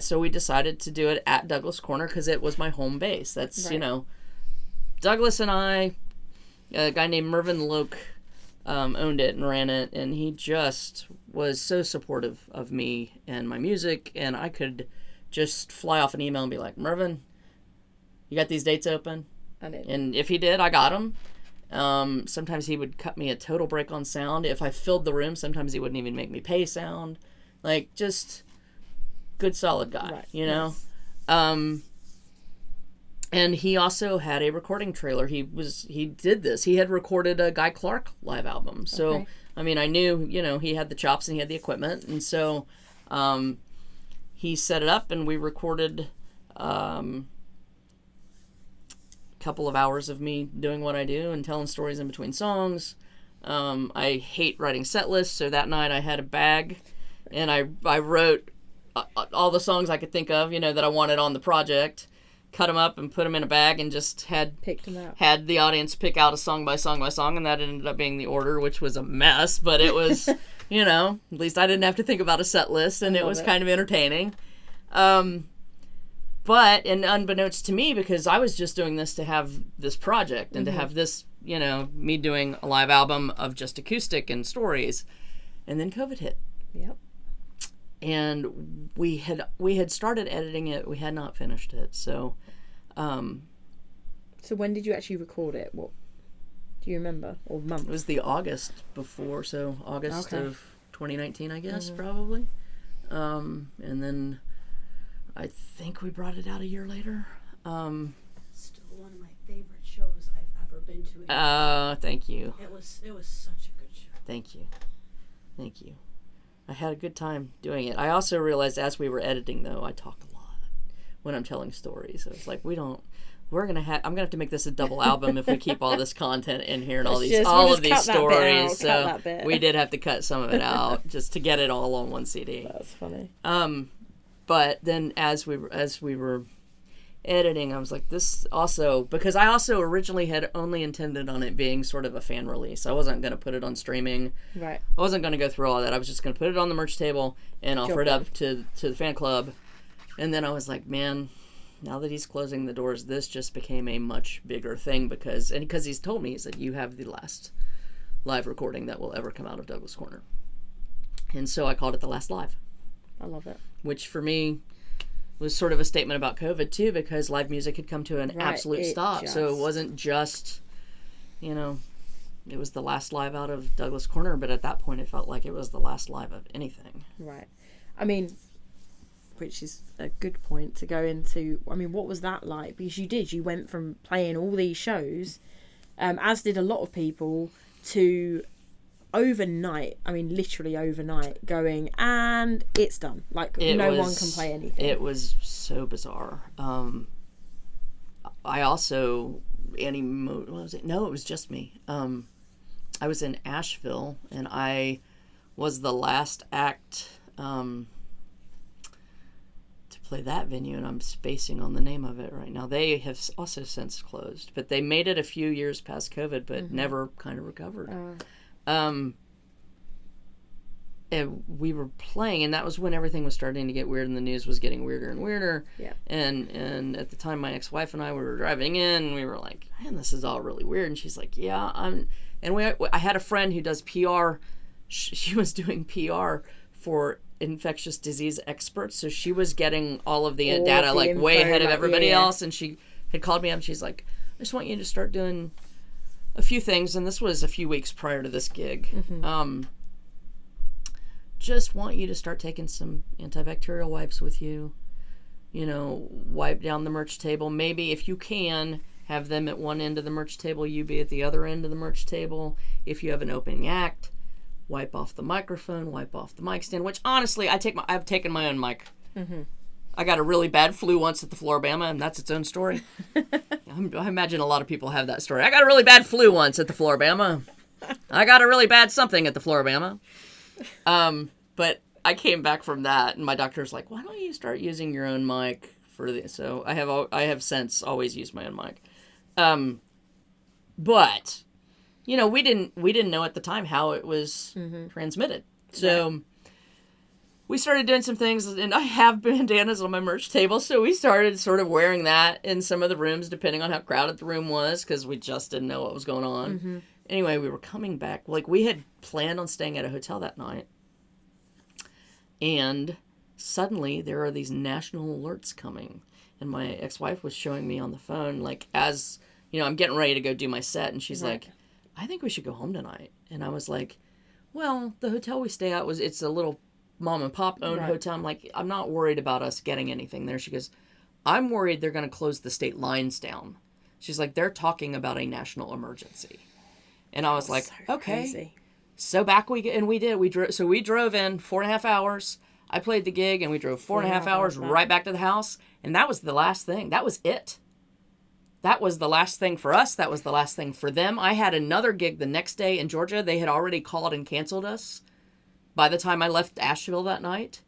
So we decided to do it at Douglas Corner because it was my home base. That's, Douglas and I, a guy named Mervyn Loke owned it and ran it, and he just was so supportive of me and my music, and I could just fly off an email and be like, Mervyn, you got these dates open? And if he did, I got them. Sometimes he would cut me a total break on sound. If I filled the room, sometimes he wouldn't even make me pay sound. Like, just good, solid guy, Yes. And he also had a recording trailer. He did this. He had recorded a Guy Clark live album. So, I mean, I knew, he had the chops and he had the equipment. And so, he set it up and we recorded, couple of hours of me doing what I do and telling stories in between songs. I hate writing set lists, so that night I had a bag and I wrote all the songs I could think of, that I wanted on the project, cut them up and put them in a bag, and just picked them out. Had the audience pick out a song by song by song, and that ended up being the order, which was a mess, but it was, at least I didn't have to think about a set list, and it was kind of entertaining. But, and unbeknownst to me, because I was just doing this to have this project and to have this, me doing a live album of just acoustic and stories, and then COVID hit. Yep. And we had started editing it. We had not finished it. So, so when did you actually record it? What do you remember? Or month? It was the August before, so August of 2019, I guess, probably. And then I think we brought it out a year later. Still one of my favorite shows I've ever been to. Thank you. It was such a good show. Thank you. I had a good time doing it. I also realized as we were editing, though, I talk a lot when I'm telling stories. So it's like, I'm gonna have to make this a double album if we keep all this content in here and all of these stories. So we did have to cut some of it out just to get it all on one CD. That's funny. But then as we were editing, I was like, this also, because I also originally had only intended on it being sort of a fan release. I wasn't going to put it on streaming. Right. I wasn't going to go through all that. I was just going to put it on the merch table and offer it up to the fan club. And then I was like, man, now that he's closing the doors, this just became a much bigger thing because he's told me, he said, you have the last live recording that will ever come out of Douglas Corner. And so I called it The Last Live. I love it. Which for me was sort of a statement about COVID too, because live music had come to an absolute stop. So it wasn't just, it was the last live out of Douglas Corner, but at that point it felt like it was the last live of anything. Right. I mean, which is a good point to go into. I mean, what was that like? Because you went from playing all these shows as did a lot of people, to overnight, I mean literally overnight, going, and it's done. Like, no one can play anything. It was so bizarre. I also, what was it? No, it was just me. I was in Asheville, and I was the last act to play that venue, and I'm spacing on the name of it right now. They have also since closed, but they made it a few years past COVID, but never kind of recovered. And we were playing, and that was when everything was starting to get weird, and the news was getting weirder and weirder. Yeah. And at the time, my ex-wife and I were driving in, and we were like, man, this is all really weird. And she's like, yeah, I had a friend who does PR. She was doing PR for infectious disease experts, so she was getting all of the data like way ahead of everybody else. And she had called me up, and she's like, I just want you to start doing a few things. And this was a few weeks prior to this gig. Just want you to start taking some antibacterial wipes with you. You know, wipe down the merch table. Maybe if you can, have them at one end of the merch table, you be at the other end of the merch table. If you have an opening act, wipe off the microphone, wipe off the mic stand, which honestly, I've taken my own mic. I got a really bad flu once at the Floribama, and that's its own story. I imagine a lot of people have that story. I got a really bad flu once at the Floribama. I got a really bad something at the Floribama. But I came back from that, and my doctor's like, why don't you start using your own mic for this? So I have since always used my own mic. But, you know, we didn't know at the time how it was transmitted. So we started doing some things, and I have bandanas on my merch table, so we started sort of wearing that in some of the rooms, depending on how crowded the room was, because we just didn't know what was going on. Anyway, we were coming back. Like, we had planned on staying at a hotel that night. And suddenly there are these national alerts coming. And my ex-wife was showing me on the phone, like, as, you know, I'm getting ready to go do my set. And she's like, I think we should go home tonight. And I was like, well, the hotel we stay at it's a little mom and pop owned hotel. I'm like, I'm not worried about us getting anything there. She goes, I'm worried they're going to close the state lines down. She's like, they're talking about a national emergency. And I was like, so okay. Crazy. So back we did. We drove in 4.5 hours. I played the gig, and we drove 4.5 hours right back to the house. And that was the last thing. That was it. That was the last thing for us. That was the last thing for them. I had another gig the next day in Georgia. They had already called and canceled us by the time I left Asheville that night.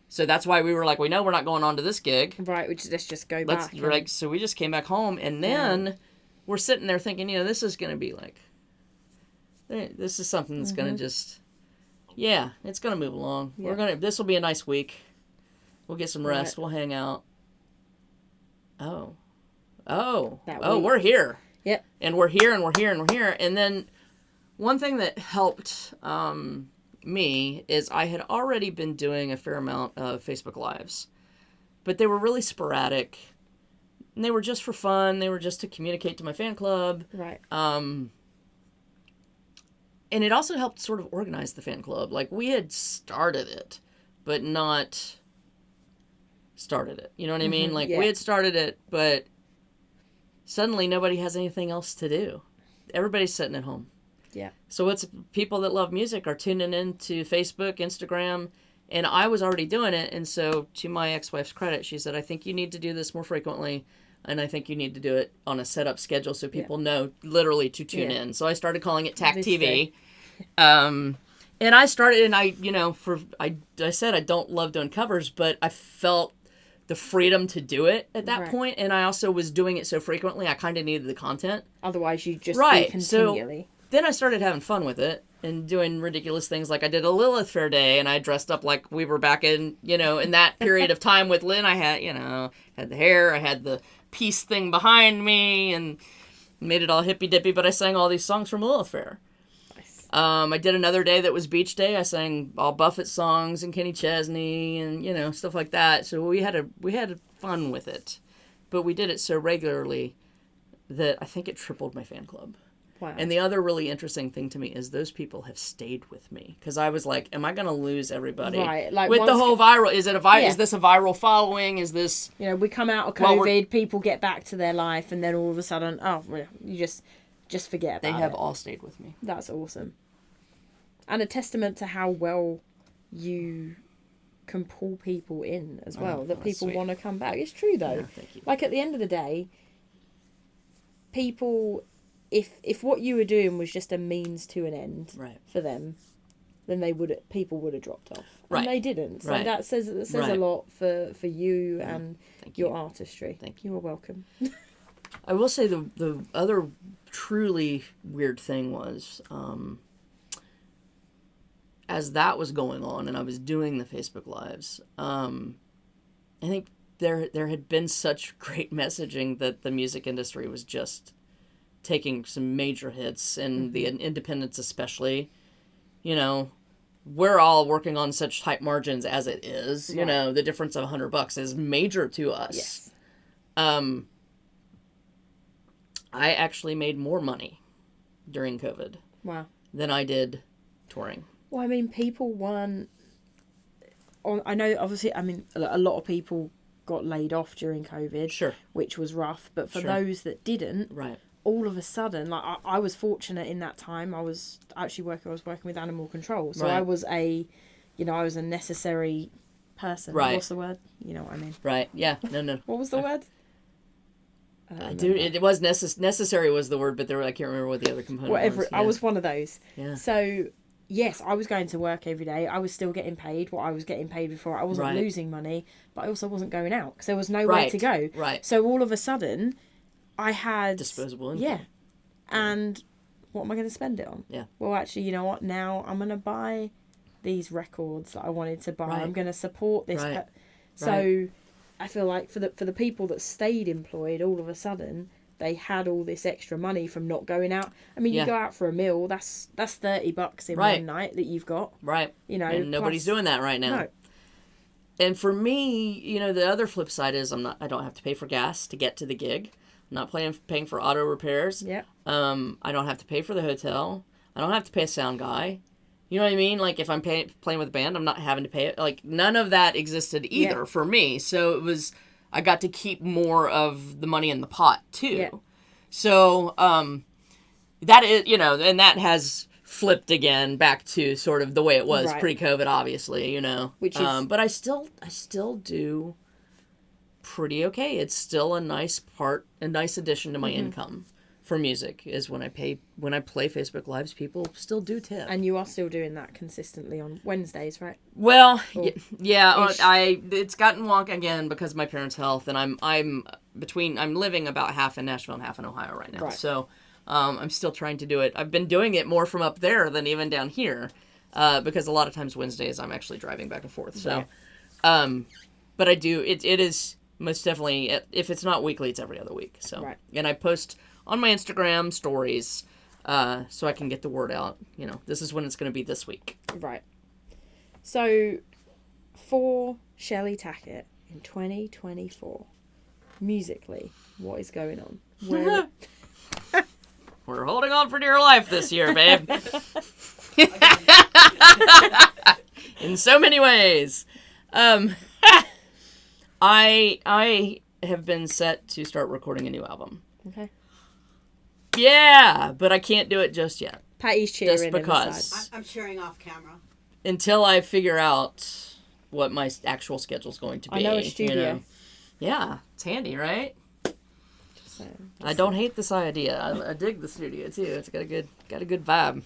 So that's why we were like, we know we're not going on to this gig. Right. Let's just go back. So we just came back home, and then we're sitting there thinking, you know, this is going to be like, this is something that's going to just, it's going to move along. Yeah. This will be a nice week. We'll get some rest. We'll hang out. We're here. Yep. And we're here, and we're here, and we're here. And then one thing that helped me is I had already been doing a fair amount of Facebook Lives, but they were really sporadic. And they were just for fun. They were just to communicate to my fan club. Right. And it also helped sort of organize the fan club. Like, we had started it, but not started it. You know what I mean? Like, we had started it, but suddenly nobody has anything else to do. Everybody's sitting at home. Yeah. So it's people that love music are tuning into Facebook, Instagram, and I was already doing it. And so, to my ex-wife's credit, she said, I think you need to do this more frequently. And I think you need to do it on a set-up schedule so people know literally to tune in. So I started calling it TAC TV. And I started, and I said I don't love doing covers, but I felt the freedom to do it at that point. And I also was doing it so frequently, I kind of needed the content. Otherwise, you just do continually. So then I started having fun with it and doing ridiculous things. Like, I did a Lilith Fair day, and I dressed up like we were back in, in that period of time with Lynn. I had, had the hair, I had the peace thing behind me, and made it all hippy-dippy, but I sang all these songs from Lilith Fair. Nice. I did another day that was Beach Day. I sang all Buffett songs and Kenny Chesney and, stuff like that. So we had fun with it. But we did it so regularly that I think it tripled my fan club. Wow. And the other really interesting thing to me is those people have stayed with me. Because I was like, am I going to lose everybody? Right. Like, with the whole viral, is this a viral following? Is this... we come out of COVID, people get back to their life, and then all of a sudden, just forget about it. They have all stayed with me. That's awesome. And a testament to how well you can pull people in as well, that people want to come back. It's true though. Yeah, thank you. Like at the end of the day, people, if what you were doing was just a means to an end for them, then people would have dropped off. Right. And they didn't. So right. that says a lot for you and your artistry. Thank you. You are welcome. I will say the other truly weird thing was, as that was going on and I was doing the Facebook Lives, I think there had been such great messaging that the music industry was just taking some major hits, and the independents especially. You know, we're all working on such tight margins as it is. You know, the difference of $100 is major to us. Yes. I actually made more money during COVID than I did touring. Well, I mean, people weren't... I know, obviously, I mean, a lot of people got laid off during COVID. Sure. Which was rough. But for those that didn't, all of a sudden, like, I was fortunate in that time. I was working with animal control. So I was I was a necessary person. Right. What's the word? You know what I mean? Right. Yeah. No. What was the word? Dude, it was necessary was the word, but I can't remember what the other component was. I was one of those. Yeah. So, yes, I was going to work every day. I was still getting paid what I was getting paid before. I wasn't losing money, but I also wasn't going out because there was nowhere to go. Right. So all of a sudden, I had... disposable income. Yeah. And what am I going to spend it on? Yeah. Well, actually, you know what? Now I'm going to buy these records that I wanted to buy. I'm going to support this. So I feel like for the people that stayed employed, all of a sudden they had all this extra money from not going out. I mean, you go out for a meal, that's $30 in one night that you've got. Right. You know, and nobody's doing that right now. No. And for me, you know, the other flip side is I don't have to pay for gas to get to the gig. I'm not paying for auto repairs. Yeah. I don't have to pay for the hotel. I don't have to pay a sound guy. You know what I mean? Like, if I'm playing with a band, I'm not having to pay it. Like, none of that existed either for me. So I got to keep more of the money in the pot, too. Yeah. So, that is, you know, and that has flipped again back to sort of the way it was pre-COVID, obviously, you know. Which is... but I still do pretty okay. It's still a nice addition to my income. For music is when I play Facebook Lives, people still do tip. And you are still doing that consistently on Wednesdays, right? Well, it's gotten wonk again because of my parents' health, and I'm living about half in Nashville and half in Ohio right now. Right. So I'm still trying to do it. I've been doing it more from up there than even down here, because a lot of times Wednesdays I'm actually driving back and forth. So, but I do it is most definitely, if it's not weekly, it's every other week. So, and I post on my Instagram stories, so I can get the word out. You know, this is when it's going to be this week. Right. So, for Cheley Tackett in 2024, musically, what is going on? We're holding on for dear life this year, babe. In so many ways. I have been set to start recording a new album. Okay. Yeah, but I can't do it just yet. Patty's cheering. Just because. I'm cheering off camera. Until I figure out what my actual schedule is going to be. I know a studio. You know? Yeah, it's handy, right? I don't hate this idea. I dig the studio too. It's got a good vibe.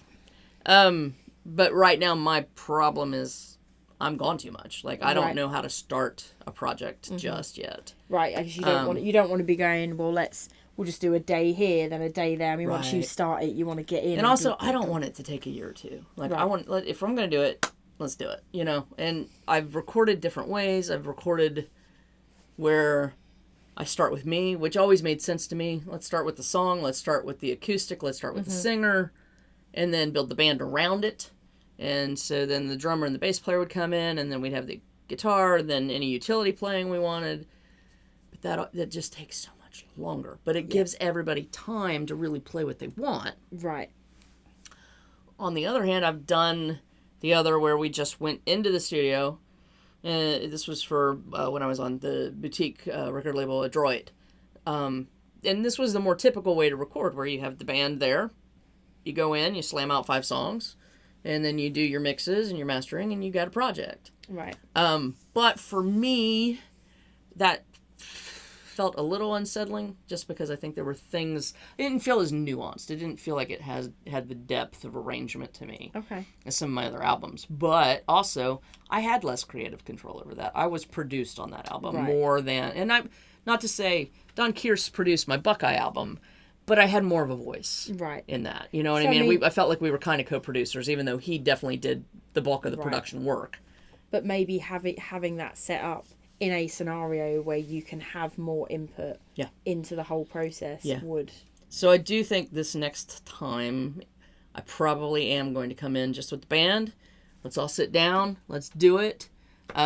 But right now my problem is I'm gone too much. Like, I don't know how to start a project just yet. Right, because you don't want to be going, well, we'll just do a day here, then a day there. I mean, once you start it, you want to get in. And also, I don't want it to take a year or two. Like, if I'm going to do it, let's do it, you know? And I've recorded different ways. I've recorded where I start with me, which always made sense to me. Let's start with the song. Let's start with the acoustic. Let's start with the singer. And then build the band around it. And so then the drummer and the bass player would come in, and then we'd have the guitar, and then any utility playing we wanted. But that just takes so much longer. But it gives everybody time to really play what they want. Right. On the other hand, I've done the other where we just went into the studio. This was for when I was on the boutique record label Adroit. and this was the more typical way to record, where you have the band there, you go in, you slam out 5 songs, and then you do your mixes and your mastering, and you got a project. Right. But for me, that felt a little unsettling, just because I think there were things, it didn't feel as nuanced. It didn't feel like it had the depth of arrangement to me as some of my other albums. But also, I had less creative control over that. I was produced on that album more than, and I'm not to say Don Kearse produced my Buckeye album, but I had more of a voice in that. You know what I mean? I felt like we were kind of co-producers, even though he definitely did the bulk of the production work. But maybe having that set up in a scenario where you can have more input into the whole process would. So I do think this next time I probably am going to come in just with the band. Let's all sit down. Let's do it. But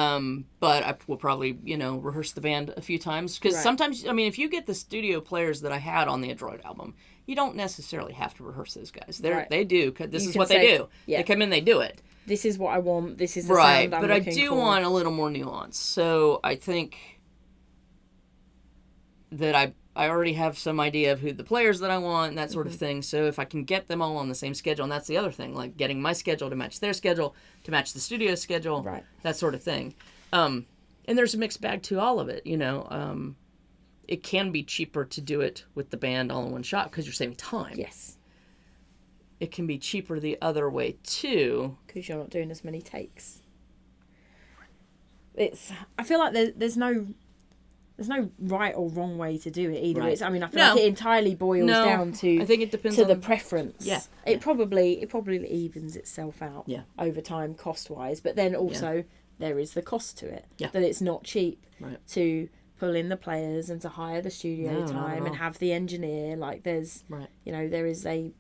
I will probably, rehearse the band a few times. Because sometimes, I mean, if you get the studio players that I had on the Adroit album, you don't necessarily have to rehearse those guys. They do. This is what they do. Yeah. They come in, they do it. This is what I want. This is the sound I'm but looking I do for. want a little more nuance. So I think that I already have some idea of who the players that I want and that sort of thing. So if I can get them all on the same schedule, and that's the other thing, like getting my schedule to match their schedule, to match the studio schedule, that sort of thing. And there's a mixed bag to all of it, It can be cheaper to do it with the band all in one shot because you're saving time. Yes. It can be cheaper the other way too, because you're not doing as many takes. I feel like there's no right or wrong way to do it either. I feel like it entirely boils down to, I think it depends on the on preference. Yeah. It probably evens itself out over time cost wise, but then also there is the cost to it. Yeah. That it's not cheap to pull in the players and to hire the studio time and have the engineer. Like there's there is a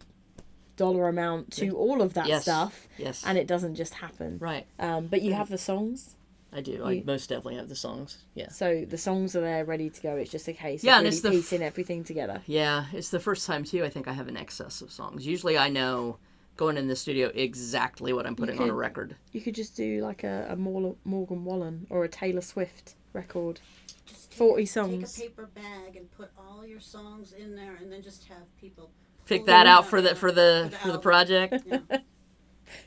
dollar amount to all of that stuff. Yes. And it doesn't just happen. Right. But you have the songs. I do. I most definitely have the songs. Yeah. So the songs are there ready to go. It's just a case of really piecing everything together. Yeah. It's the first time too I think I have an excess of songs. Usually I know going in the studio exactly what I'm putting on a record. You could just do like a Morgan Wallen or a Taylor Swift record. Just 40 songs. Take a paper bag and put all your songs in there and then just have people pick that out for the project. Yeah.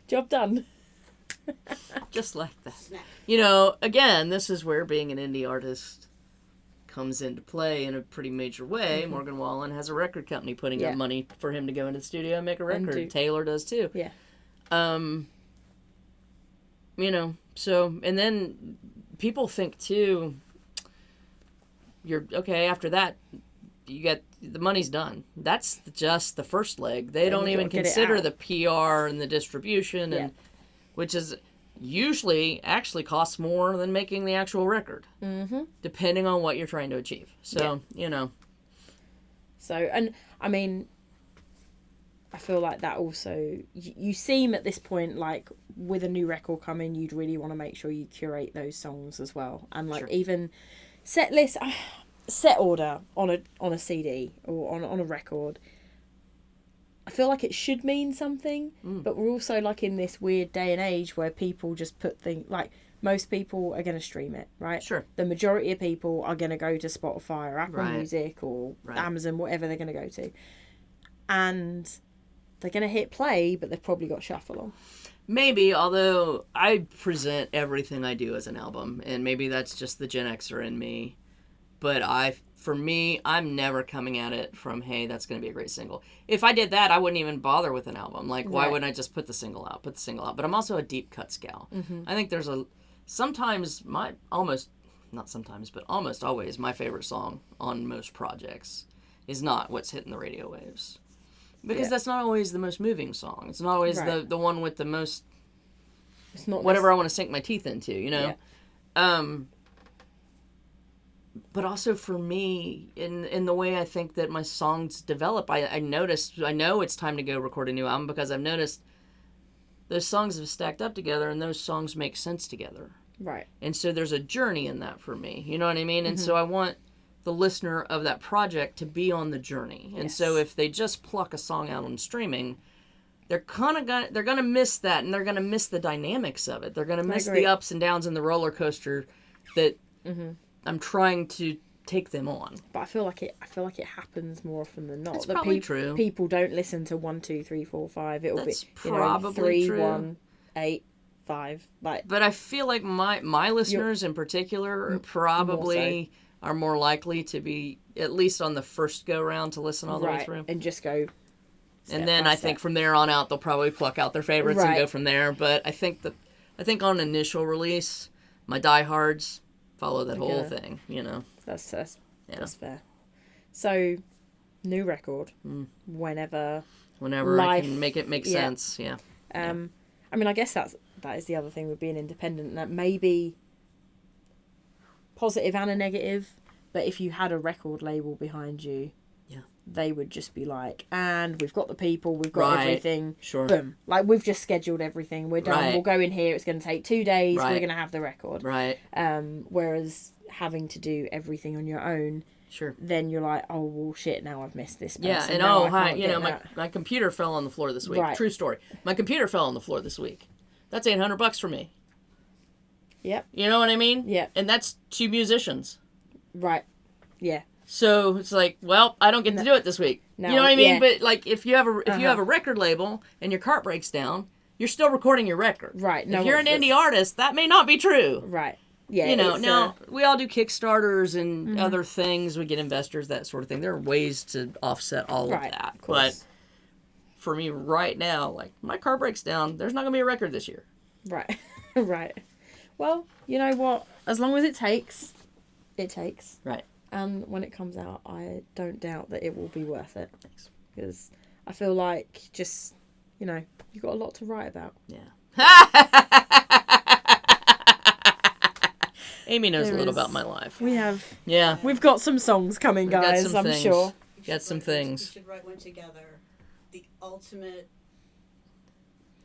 Job done. Just like that. Snap. Again, this is where being an indie artist comes into play in a pretty major way. Mm-hmm. Morgan Wallen has a record company putting up money for him to go into the studio and make a record. Taylor does too. Yeah. So, and then people think too, you're okay after that, you get the money's done. That's just the first leg. They don't even consider the PR and the distribution, and which is usually actually costs more than making the actual record, depending on what you're trying to achieve. So So, and I mean, I feel like that also you seem at this point like with a new record coming, you'd really want to make sure you curate those songs as well, and like even set list. Set order on a CD or on a record. I feel like it should mean something, but we're also like in this weird day and age where people just put things like most people are going to stream it, right? Sure. The majority of people are going to go to Spotify or Apple Music or Amazon, whatever they're going to go to, and they're going to hit play, but they've probably got shuffle on. Maybe, although I present everything I do as an album, and maybe that's just the Gen Xer in me. But for me, I'm never coming at it from, hey, that's going to be a great single. If I did that, I wouldn't even bother with an album. Like, why wouldn't I just put the single out? But I'm also a deep cuts gal. Mm-hmm. I think there's almost always my favorite song on most projects is not what's hitting the radio waves. Because that's not always the most moving song. It's not always the one with the most, it's not whatever I want to sink my teeth into, Yeah. But also for me, in the way I think that my songs develop, I know it's time to go record a new album because I've noticed those songs have stacked up together and those songs make sense together. Right. And so there's a journey in that for me. You know what I mean? And so I want the listener of that project to be on the journey. And so if they just pluck a song out on streaming, they're gonna miss that, and they're gonna miss the dynamics of it. They're gonna miss the ups and downs and the roller coaster that I'm trying to take them on. But I feel like it happens more often than not. That's probably true. People don't listen to 1, 2, 3, 4, 5. It'll That's be probably 3, true. 1, 8, 5. Like, but I feel like my listeners in particular probably are more likely to be at least on the first go round to listen all the way through, and just go. And then I think from there on out they'll probably pluck out their favorites and go from there. But I think on initial release, my diehards follow that whole thing. That's fair. So, new record. Whenever I can make it make sense. Yeah. I mean, I guess that is the other thing with being independent. That may be positive and a negative, but if you had a record label behind you, they would just be like, and we've got the people, we've got everything. Sure. Boom. Like, we've just scheduled everything. We're done. We'll go in here. It's going to take 2 days. We're going to have the record. Right. Whereas having to do everything on your own, then you're like, oh, well, shit, now I've missed this person. Yeah, and my computer fell on the floor this week. Right. True story. My computer fell on the floor this week. That's $800 for me. Yep. You know what I mean? Yeah. And that's 2 musicians. Right. Yeah. So it's like, well, I don't get to do it this week. No, you know what I mean? Yeah. But like, if you have a record label and your cart breaks down, you're still recording your record. Right. No, if you're an indie artist, that may not be true. Right. Yeah. Now we all do Kickstarters and other things. We get investors, that sort of thing. There are ways to offset all of that. Of course. But for me right now, like, my car breaks down, there's not gonna be a record this year. Right. Right. Well, you know what? As long as it takes, it takes. Right. And when it comes out, I don't doubt that it will be worth it. Thanks. Because I feel like just, you've got a lot to write about. Yeah. Amy knows a little about my life. We have. Yeah. We've got some songs coming, guys, I'm sure. Got some things. We should write one together. The ultimate...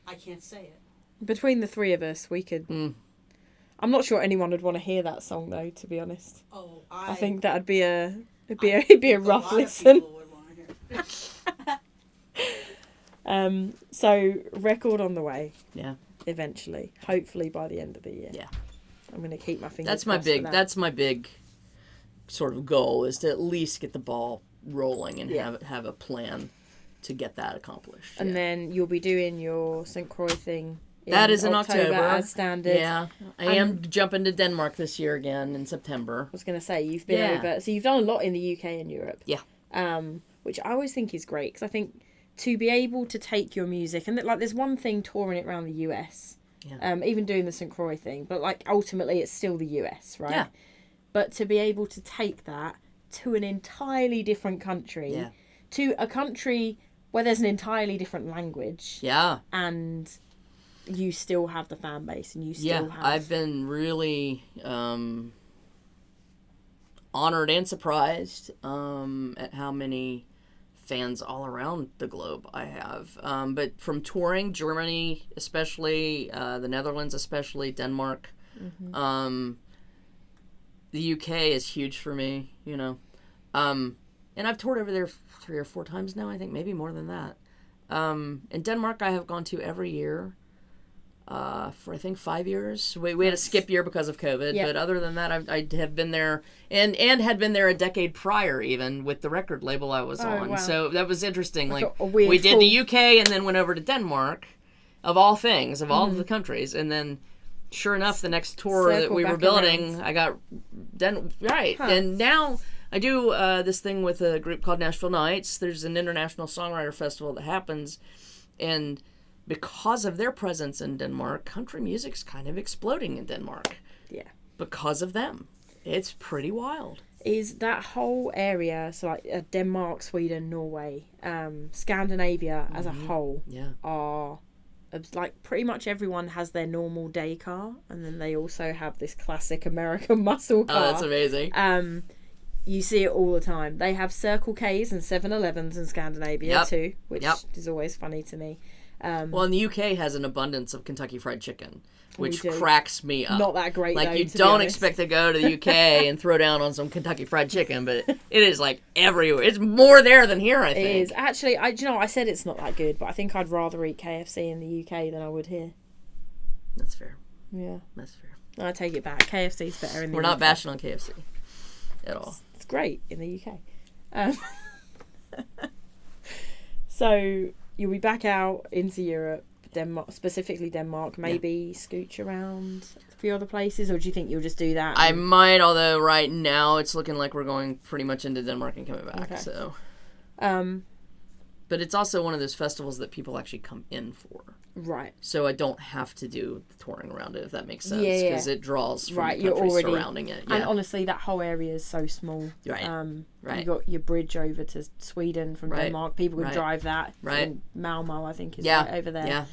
I can't say it. Between the 3 of us, we could... I'm not sure anyone would want to hear that song, though, to be honest. Oh, I think that'd be a rough listen. So record on the way. Yeah. Eventually, hopefully by the end of the year. Yeah. I'm gonna keep my fingers. That's my big sort of goal, is to at least get the ball rolling and have a plan to get that accomplished. And then you'll be doing your St. Croix thing. That is in October. As standard. Yeah. I am jumping to Denmark this year again in September. I was going to say, you've been over... So you've done a lot in the UK and Europe. Yeah. Which I always think is great, because I think to be able to take your music... And like, there's one thing touring it around the US, even doing the St. Croix thing, but like ultimately it's still the US, right? Yeah. But to be able to take that to an entirely different country, to a country where there's an entirely different language. Yeah. And... you still have the fan base, and you still have... I've been really honored and surprised at how many fans all around the globe I have. But from touring, Germany especially, the Netherlands especially, Denmark, the UK is huge for me, and I've toured over there 3 or 4 times now, I think, maybe more than that. In Denmark, I have gone to every year. For I think 5 years. We had a skip year because of COVID, but other than that, I have been there and had been there a decade prior, even with the record label I was on. Wow. So that was interesting. Like we did the UK and then went over to Denmark, of all things, of all of the countries, and then sure enough, the next tour that we were building, I got and now I do this thing with a group called Nashville Nights. There's an international songwriter festival that happens, and because of their presence in Denmark, country music's kind of exploding in Denmark. Yeah. Because of them. It's pretty wild. Is that whole area, so like Denmark, Sweden, Norway, Scandinavia as a whole, are like pretty much everyone has their normal day car, and then they also have this classic American muscle car. Oh, that's amazing. You see it all the time. They have Circle K's and 7-Elevens in Scandinavia too, which is always funny to me. Well, and the UK has an abundance of Kentucky Fried Chicken, which cracks me up. Not that great, like, though, you don't expect to go to the UK and throw down on some Kentucky Fried Chicken, but it is, like, everywhere. It's more there than here, I think. It is. Actually, I said it's not that good, but I think I'd rather eat KFC in the UK than I would here. That's fair. Yeah. That's fair. I take it back. KFC's better in the UK. We're not bashing on KFC at all. It's great in the UK. So you'll be back out into Europe, Denmark, specifically Denmark, maybe scooch around a few other places, or do you think you'll just do that? I might, although right now it's looking like we're going pretty much into Denmark and coming back. Okay. So, but it's also one of those festivals that people actually come in for. Right. So I don't have to do the touring around it, if that makes sense, because it draws from the country surrounding it. Yeah. And honestly, that whole area is so small. Right. You got your bridge over to Sweden from Denmark. People can drive that. Right. Malmo, I think, is right over there. Yeah.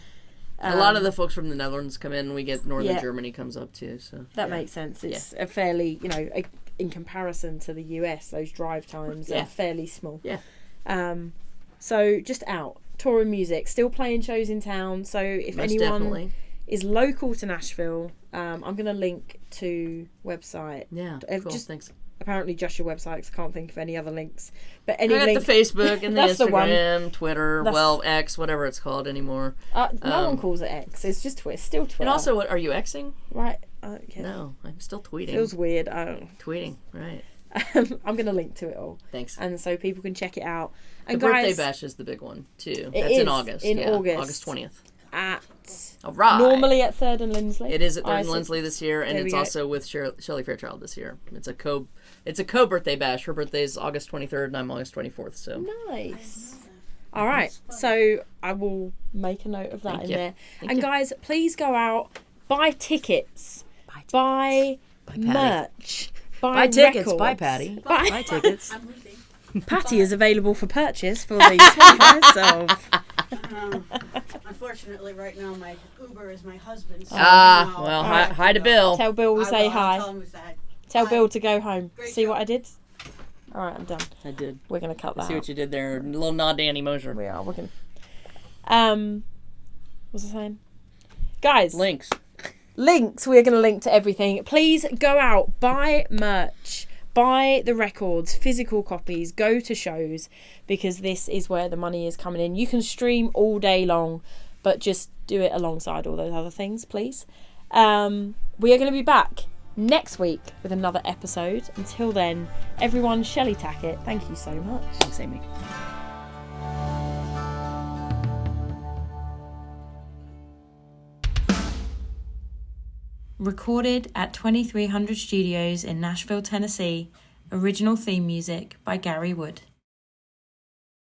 A lot of the folks from the Netherlands come in. We get Northern Germany comes up too. So that makes sense. It's a fairly, in comparison to the US, those drive times are fairly small. Yeah. So just out. Touring music, still playing shows in town. So if Most anyone definitely. is local to Nashville, I'm going to link to website. Yeah, cool. Thanks. Apparently just your website, because I can't think of any other links. But any I got the Facebook and the Instagram, Twitter, X, whatever it's called anymore. No one calls it X. It's just Twitter. Still Twitter. And also, what are you Xing? Right. No, I'm still tweeting. Feels weird. I don't know. Tweeting, right. I'm going to link to it all. Thanks. And so people can check it out. And the birthday bash is the big one, too. That's in August. August 20th. All right. Normally at 3rd and Lindsley. It is at 3rd and Lindsley this year, and it's also with Cheley Fairchild this year. It's a co-birthday bash. Her birthday is August 23rd, and I'm August 24th. So nice. All right. So I will make a note of that there. And guys, please go out, buy tickets, buy merch. Buy tickets. Records. Buy Patty. Buy tickets. I'm leaving. Patty is available for purchase for the sweet price of. Unfortunately, right now my Uber is my husband's. So well, hi to Bill. Tell Bill we say hi. Tell hi. Bill to go home. Great See job. what I did? All right, I'm done. I did. We're gonna cut that. See what you did there. A little nod to Annie Mosier. We are. We're gonna. What's I saying? Guys. Links. We're going to link to everything. Please go out, buy merch, buy the records, physical copies, go to shows, because this is where the money is coming in. You can stream all day long, but just do it alongside all those other things, please. We are going to be back next week with another episode. Until then, everyone, Cheley Tackett, thank you so much. Thanks, Amy. Recorded at 2300 Studios in Nashville, Tennessee. Original theme music by Gary Wood.